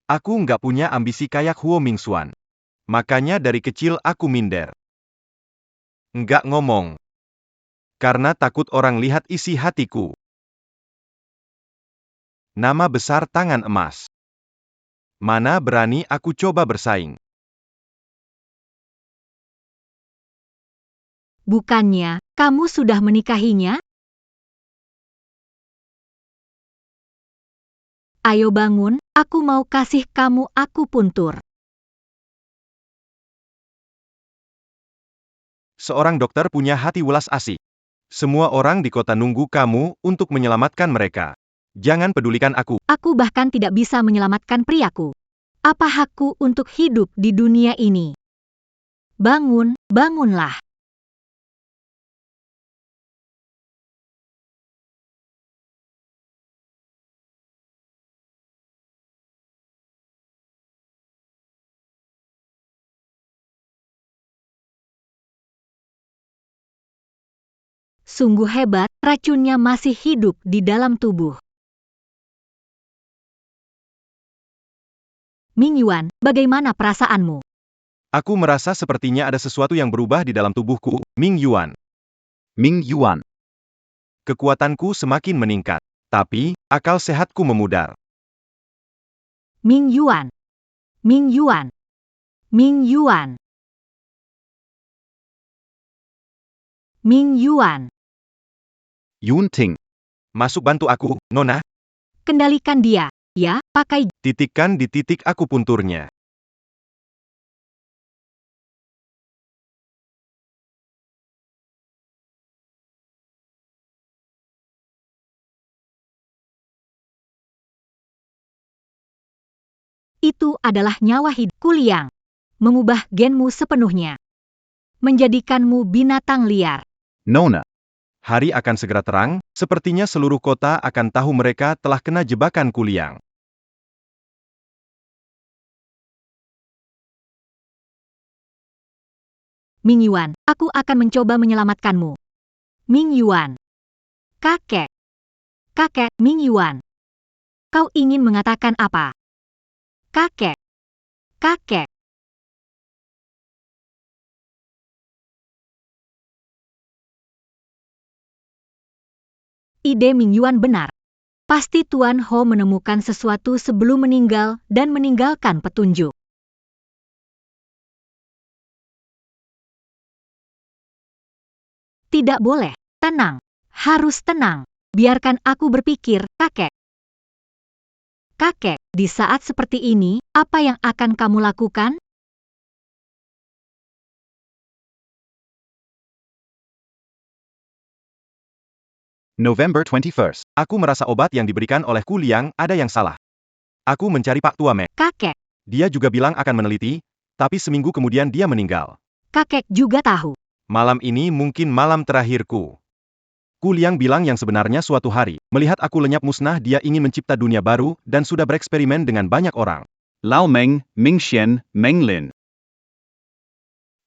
Aku nggak punya ambisi kayak Huo Mingxuan. Makanya dari kecil aku minder. Nggak ngomong. Karena takut orang lihat isi hatiku. Nama besar tangan emas. Mana berani aku coba bersaing. Bukannya, kamu sudah menikahinya? Ayo bangun, aku mau kasih kamu akupuntur. Seorang dokter punya hati welas asih. Semua orang di kota nunggu kamu untuk menyelamatkan mereka. Jangan pedulikan aku. Aku bahkan tidak bisa menyelamatkan priaku. Apa hakku untuk hidup di dunia ini? Bangun, bangunlah. Sungguh hebat, racunnya masih hidup di dalam tubuh. Ming Yuan, bagaimana perasaanmu? Aku merasa sepertinya ada sesuatu yang berubah di dalam tubuhku, Ming Yuan. Ming Yuan. Kekuatanku semakin meningkat. Tapi, akal sehatku memudar. Ming Yuan. Ming Yuan. Ming Yuan. Ming Yuan. Yun Ting. Masuk bantu aku, Nona. Kendalikan dia, ya, pakai. Titikkan di titik akupunturnya. Itu adalah nyawa hidup Kuliang. Mengubah genmu sepenuhnya. Menjadikanmu binatang liar. Nona. Hari akan segera terang, sepertinya seluruh kota akan tahu mereka telah kena jebakan Kuliang. Ming Yuan, aku akan mencoba menyelamatkanmu. Ming Yuan. Kakek. Kakek, Ming Yuan. Kau ingin mengatakan apa? Kakek. Kakek. Ide Ming Yuan benar. Pasti Tuan Ho menemukan sesuatu sebelum meninggal dan meninggalkan petunjuk. Tidak boleh. Tenang. Harus tenang. Biarkan aku berpikir, kakek. Kakek, di saat seperti ini, apa yang akan kamu lakukan? November 21st. Aku merasa obat yang diberikan oleh Kuliang ada yang salah. Aku mencari Pak Tua Mek. Kakek. Dia juga bilang akan meneliti, tapi seminggu kemudian dia meninggal. Kakek juga tahu. Malam ini mungkin malam terakhirku. Kuliang bilang yang sebenarnya suatu hari, melihat aku lenyap musnah dia ingin mencipta dunia baru dan sudah bereksperimen dengan banyak orang. Lao Meng, Ming Xian, Meng Lin.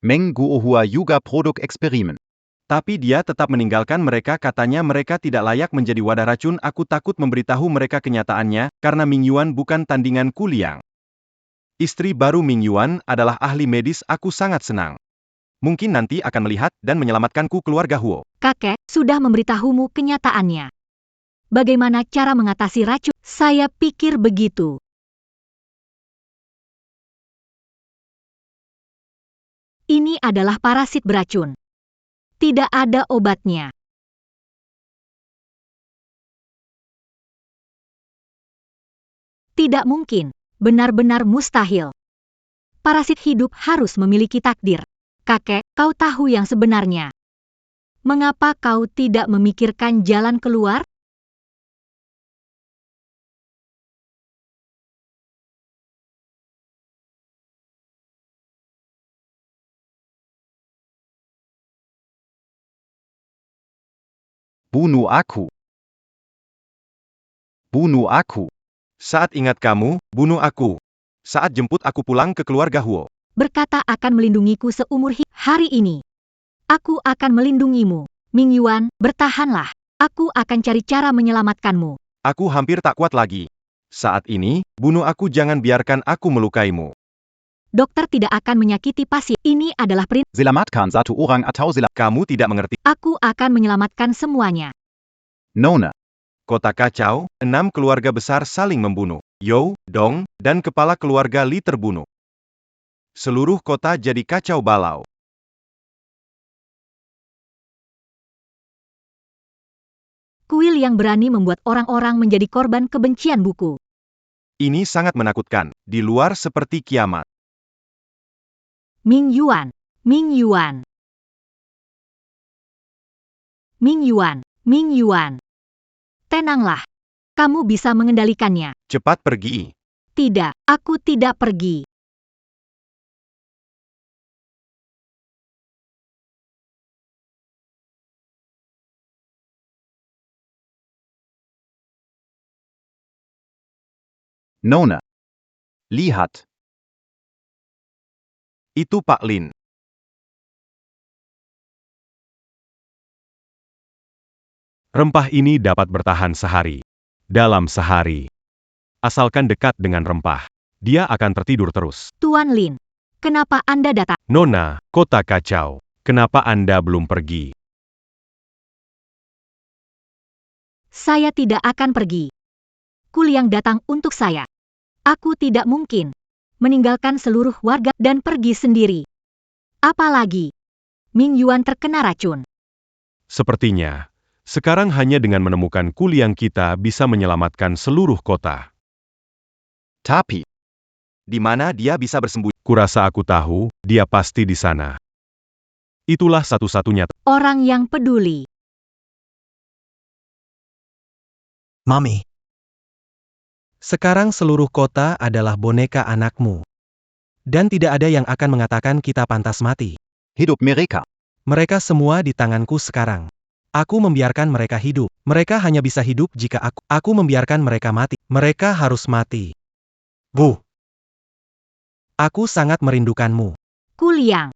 Meng Guohua juga produk eksperimen. Tapi dia tetap meninggalkan mereka katanya mereka tidak layak menjadi wadah racun aku takut memberitahu mereka kenyataannya, karena Ming Yuan bukan tandingan Kuliang. Istri baru Ming Yuan adalah ahli medis aku sangat senang. Mungkin nanti akan melihat dan menyelamatkanku keluarga Huo. Kakek sudah memberitahumu kenyataannya. Bagaimana cara mengatasi racun? Saya pikir begitu. Ini adalah parasit beracun. Tidak ada obatnya. Tidak mungkin. Benar-benar mustahil. Parasit hidup harus memiliki takdir. Kakek, kau tahu yang sebenarnya. Mengapa kau tidak memikirkan jalan keluar? Bunuh aku. Bunuh aku. Saat ingat kamu, bunuh aku. Saat jemput aku pulang ke keluarga Huo. Berkata akan melindungiku seumur hidup. Hari ini, aku akan melindungimu. Ming Yuan, bertahanlah. Aku akan cari cara menyelamatkanmu. Aku hampir tak kuat lagi. Saat ini, bunuh aku jangan biarkan aku melukaimu. Dokter tidak akan menyakiti pasien. Ini adalah perintah. Selamatkan satu orang atau Kamu tidak mengerti. Aku akan menyelamatkan semuanya. Nona. Kota kacau, 6 keluarga besar saling membunuh. You, Dong, dan kepala keluarga Li terbunuh. Seluruh kota jadi kacau balau. Kuil yang berani membuat orang-orang menjadi korban kebencian buku. Ini sangat menakutkan, di luar seperti kiamat. Ming Yuan. Ming Yuan. Ming Yuan. Ming Yuan. Tenanglah. Kamu bisa mengendalikannya. Cepat pergi. Tidak, aku tidak pergi. Nona. Lihat. Itu Pak Lin. Rempah ini dapat bertahan sehari. Dalam sehari. Asalkan dekat dengan rempah. Dia akan tertidur terus. Tuan Lin, kenapa Anda datang? Nona, kota kacau. Kenapa Anda belum pergi? Saya tidak akan pergi. Kuliang datang untuk saya. Aku tidak mungkin meninggalkan seluruh warga dan pergi sendiri. Apalagi Ming Yuan terkena racun. Sepertinya, sekarang hanya dengan menemukan Kuliang kita bisa menyelamatkan seluruh kota. Tapi, di mana dia bisa bersembunyi? Kurasa aku tahu, dia pasti di sana. Itulah satu-satunya. Orang yang peduli. Mommy. Sekarang seluruh kota adalah boneka anakmu. Dan tidak ada yang akan mengatakan kita pantas mati. Hidup mereka. Mereka semua di tanganku sekarang. Aku membiarkan mereka hidup. Mereka hanya bisa hidup jika aku membiarkan mereka mati. Mereka harus mati. Bu. Aku sangat merindukanmu. Kuliang.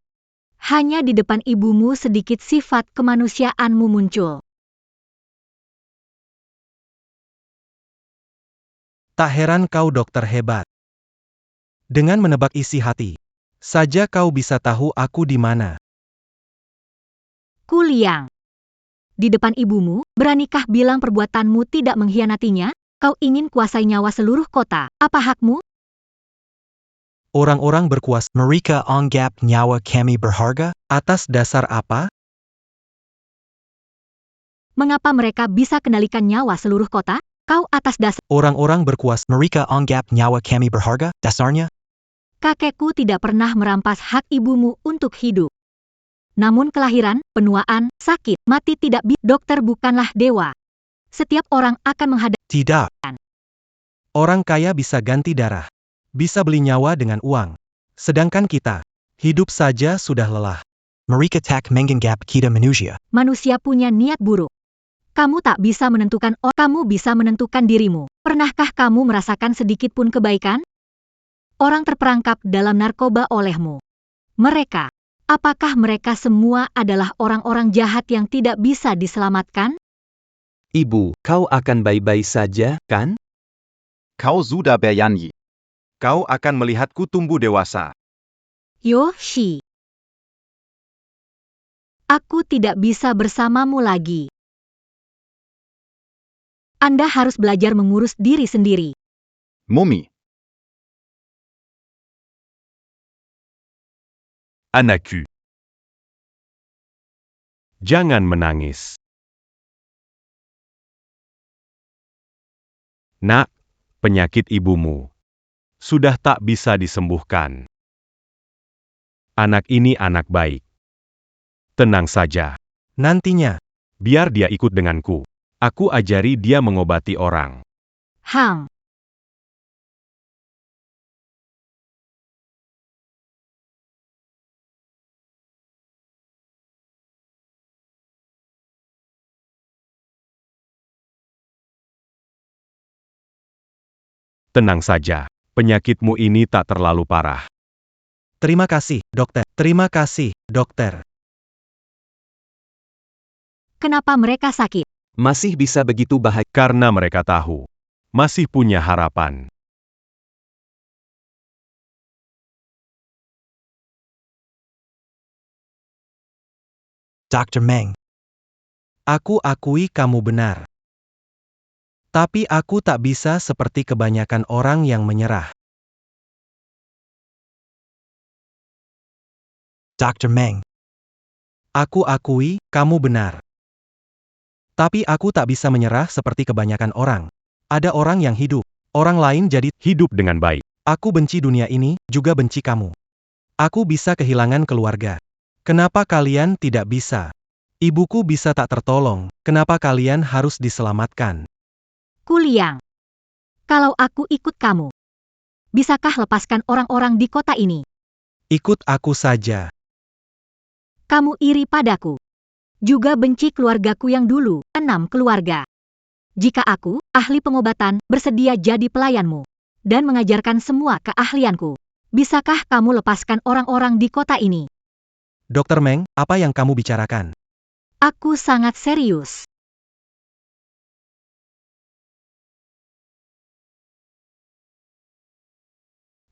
Hanya di depan ibumu sedikit sifat kemanusiaanmu muncul. Tak heran kau dokter hebat. Dengan menebak isi hati saja kau bisa tahu aku di mana. Kuliang. Di depan ibumu, beranikah bilang perbuatanmu tidak mengkhianatinya? Kau ingin kuasai nyawa seluruh kota. Apa hakmu? Orang-orang berkuasa Mereka anggap nyawa kami berharga? atas dasar apa? Mengapa mereka bisa kendalikan nyawa seluruh kota? Kau atas dasar Orang-orang berkuasa Mereka anggap nyawa kami berharga? Dasarnya? kakekku tidak pernah merampas hak ibumu untuk hidup. Namun kelahiran, penuaan, sakit, mati tidak bisa. Dokter bukanlah dewa. Setiap orang akan menghadapi. Tidak. Orang kaya bisa ganti darah. Bisa beli nyawa dengan uang. Sedangkan kita, hidup saja sudah lelah. Mereka tak menganggap kita manusia. Manusia punya niat buruk. Kamu tak bisa menentukan kamu bisa menentukan dirimu. Pernahkah kamu merasakan sedikit pun kebaikan? Orang terperangkap dalam narkoba olehmu. Mereka, apakah mereka semua adalah orang-orang jahat yang tidak bisa diselamatkan? Ibu, kau akan baik-baik saja, kan? Kau sudah bernyanyi. Kau akan melihatku tumbuh dewasa. Yoshi. Aku tidak bisa bersamamu lagi. Anda harus belajar mengurus diri sendiri. Mummy. Anakku. Jangan menangis. Nak, penyakit ibumu sudah tak bisa disembuhkan. Anak ini anak baik. Tenang saja. Nantinya, Biar dia ikut denganku. Aku ajari dia mengobati orang. Hang. Tenang saja. Penyakitmu ini tak terlalu parah. terima kasih, dokter. Terima kasih, dokter. Kenapa mereka sakit? Masih bisa begitu bahagia. Karena mereka tahu. Masih punya harapan. Dr. Meng. Aku akui kamu benar. Tapi aku tak bisa seperti kebanyakan orang yang menyerah. Dr. Meng. Aku akui, kamu benar. Tapi aku tak bisa menyerah seperti kebanyakan orang. Ada orang yang hidup. Orang lain jadi Hidup dengan baik. Aku benci dunia ini, juga benci kamu. Aku bisa kehilangan keluarga. Kenapa kalian tidak bisa? Ibuku bisa tak tertolong, kenapa kalian harus diselamatkan? Kuliang. Kalau aku ikut kamu, bisakah lepaskan orang-orang di kota ini? Ikut aku saja. Kamu iri padaku. Juga benci keluargaku yang dulu, 6 keluarga. Jika aku, ahli pengobatan, bersedia jadi pelayanmu, dan mengajarkan semua keahlianku, bisakah kamu lepaskan orang-orang di kota ini? Dr. Meng, apa yang kamu bicarakan? Aku sangat serius.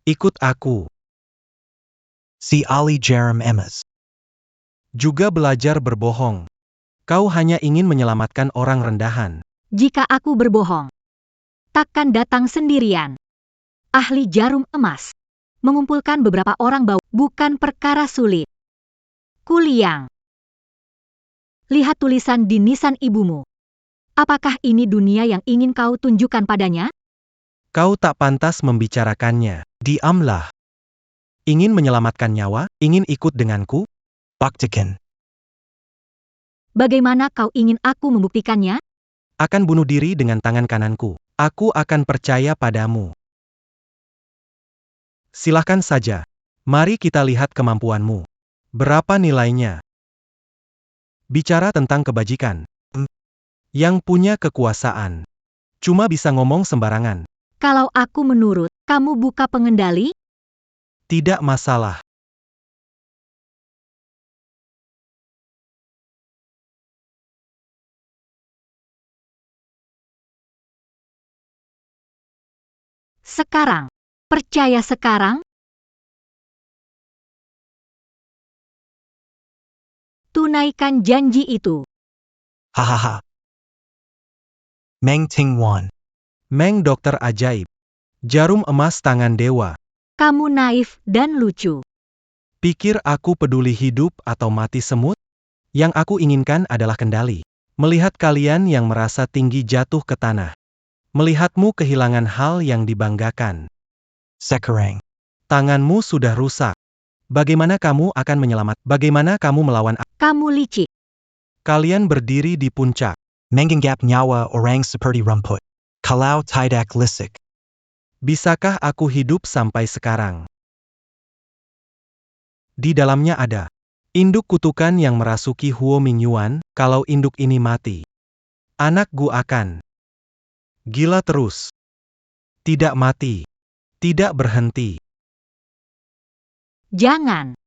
Ikut aku. Si Ali Jerem Emas. Juga belajar berbohong. Kau hanya ingin menyelamatkan orang rendahan. Jika aku berbohong, takkan datang sendirian. Ahli jarum emas. Mengumpulkan beberapa orang bukan perkara sulit. Kuliang. Lihat tulisan di nisan ibumu. Apakah ini dunia yang ingin kau tunjukkan padanya? Kau tak pantas membicarakannya. Diamlah. Ingin menyelamatkan nyawa? Ingin ikut denganku? Baktikan. Bagaimana kau ingin aku membuktikannya? Akan bunuh diri dengan tangan kananku. Aku akan percaya padamu. Silahkan saja. Mari kita lihat kemampuanmu. Berapa nilainya? Bicara tentang kebajikan. Yang punya kekuasaan. Cuma bisa ngomong sembarangan. Kalau aku menurut, kamu buka pengendali? Tidak masalah. Sekarang. Percaya sekarang? Tunaikan janji itu. Hahaha. Meng Tingwan. Meng dokter ajaib. Jarum emas tangan dewa. Kamu naif dan lucu. Pikir aku peduli hidup atau mati semut? Yang aku inginkan adalah kendali. Melihat kalian yang merasa tinggi jatuh ke tanah. Melihatmu kehilangan hal yang dibanggakan. Sekarang. Tanganmu sudah rusak. Bagaimana kamu akan menyelamat? Bagaimana kamu melawan? Kamu licik. Kalian berdiri di puncak. Menganggap nyawa orang seperti rumput. Kalau tidak lisik. Bisakah aku hidup sampai sekarang? Di dalamnya ada induk kutukan yang merasuki Huo Mingyuan. Kalau induk ini mati, anak Gu akan gila terus. Tidak mati. Tidak berhenti. Jangan.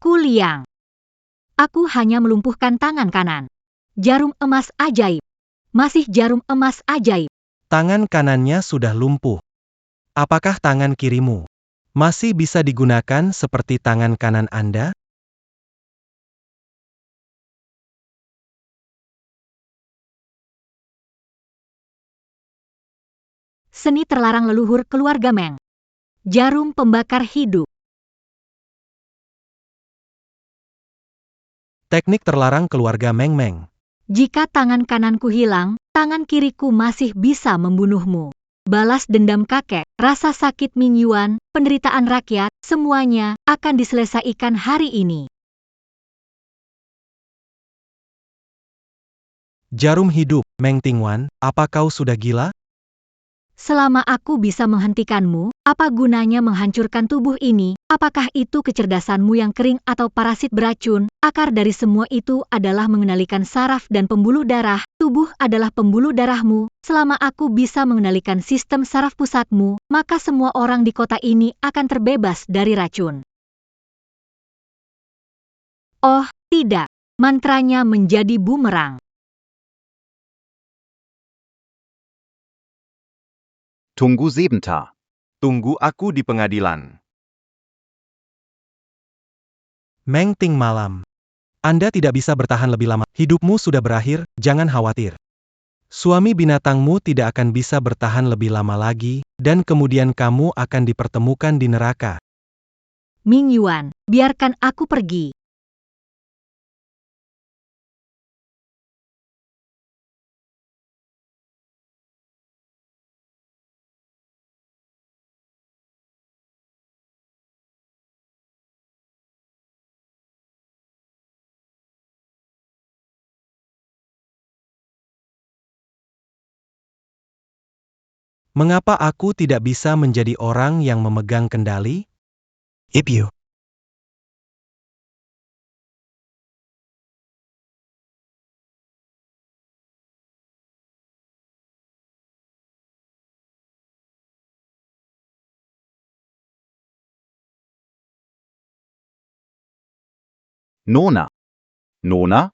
Kuliang. Aku hanya melumpuhkan tangan kanan. Jarum emas ajaib. Masih jarum emas ajaib. Tangan kanannya sudah lumpuh. Apakah tangan kirimu masih bisa digunakan seperti tangan kanan Anda? Seni terlarang leluhur keluarga Meng. Jarum pembakar hidup. Teknik terlarang keluarga Meng Meng. Jika tangan kananku hilang, tangan kiriku masih bisa membunuhmu. Balas dendam kakek, rasa sakit Mingyuan, penderitaan rakyat, semuanya akan diselesaikan hari ini. Jarum hidup, Meng Tingwan, apa kau sudah gila? Selama aku bisa menghentikanmu, apa gunanya menghancurkan tubuh ini? Apakah itu kecerdasanmu yang kering atau parasit beracun? Akar dari semua itu adalah mengendalikan saraf dan pembuluh darah. Tubuh adalah pembuluh darahmu. Selama aku bisa mengendalikan sistem saraf pusatmu, maka semua orang di kota ini akan terbebas dari racun. Oh, tidak. Mantranya menjadi bumerang. Tunggu sebentar. Tunggu aku di pengadilan. Meng Ting malam. Anda tidak bisa bertahan lebih lama. Hidupmu sudah berakhir, jangan khawatir. Suami binatangmu tidak akan bisa bertahan lebih lama lagi, dan kemudian kamu akan dipertemukan di neraka. Mingyuan, biarkan aku pergi. Mengapa aku tidak bisa menjadi orang yang memegang kendali? Ibu. Nona. Nona?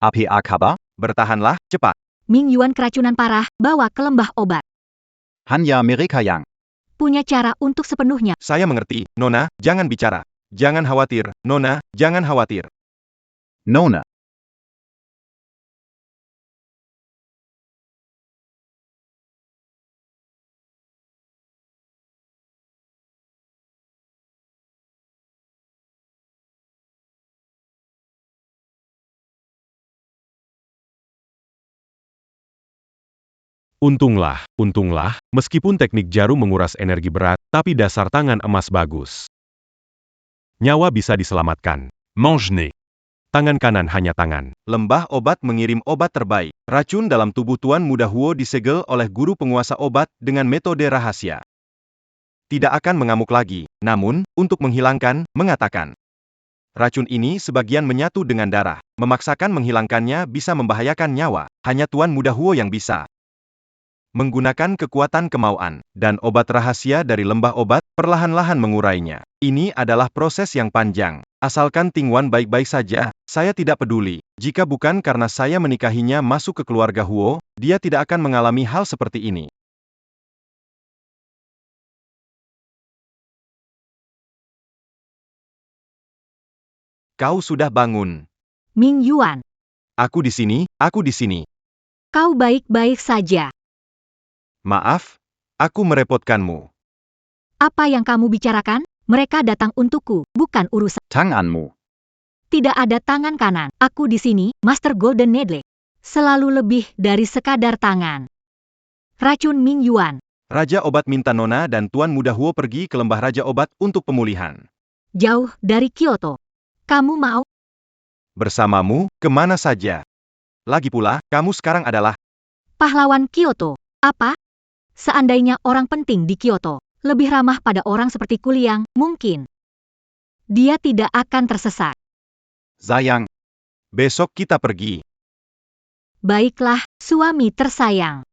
APA kabar? Bertahanlah, cepat. Ming Yuan keracunan parah, bawa ke lembah obat. Hanya mereka yang. Punya cara untuk sepenuhnya. Saya mengerti, Nona, jangan bicara. Jangan khawatir, Nona, jangan khawatir. Nona. Untunglah, meskipun teknik jarum menguras energi berat, tapi dasar tangan emas bagus. Nyawa bisa diselamatkan. Mange-nez. Tangan kanan hanya tangan. Lembah obat mengirim obat terbaik. Racun dalam tubuh Tuan Muda Huo disegel oleh guru penguasa obat dengan metode rahasia. Tidak akan mengamuk lagi, namun, untuk menghilangkan, mengatakan. Racun ini sebagian menyatu dengan darah. Memaksakan menghilangkannya bisa membahayakan nyawa. Hanya Tuan Muda Huo yang bisa. Menggunakan kekuatan kemauan, dan obat rahasia dari lembah obat, perlahan-lahan mengurainya. Ini adalah proses yang panjang. Asalkan Tingwan baik-baik saja, saya tidak peduli. Jika bukan karena saya menikahinya masuk ke keluarga Huo, dia tidak akan mengalami hal seperti ini. Kau sudah bangun. Ming Yuan, Aku di sini, aku di sini. kau baik-baik saja. Maaf, aku merepotkanmu. Apa yang kamu bicarakan? Mereka datang untukku, bukan urusan. Tanganmu. Tidak ada tangan kanan. Aku di sini, Master Golden Needle. Selalu lebih dari sekadar tangan. Racun Ming Yuan. Raja Obat minta Nona dan Tuan Muda Huo pergi ke lembah Raja Obat untuk pemulihan. Jauh dari Kyoto. Kamu mau? Bersamamu, kemana saja. Lagi pula, kamu sekarang adalah Pahlawan Kyoto. Apa? Seandainya orang penting di Kyoto lebih ramah pada orang seperti Kuliang, mungkin dia tidak akan tersesat. Zayang. Besok kita pergi. Baiklah, suami tersayang.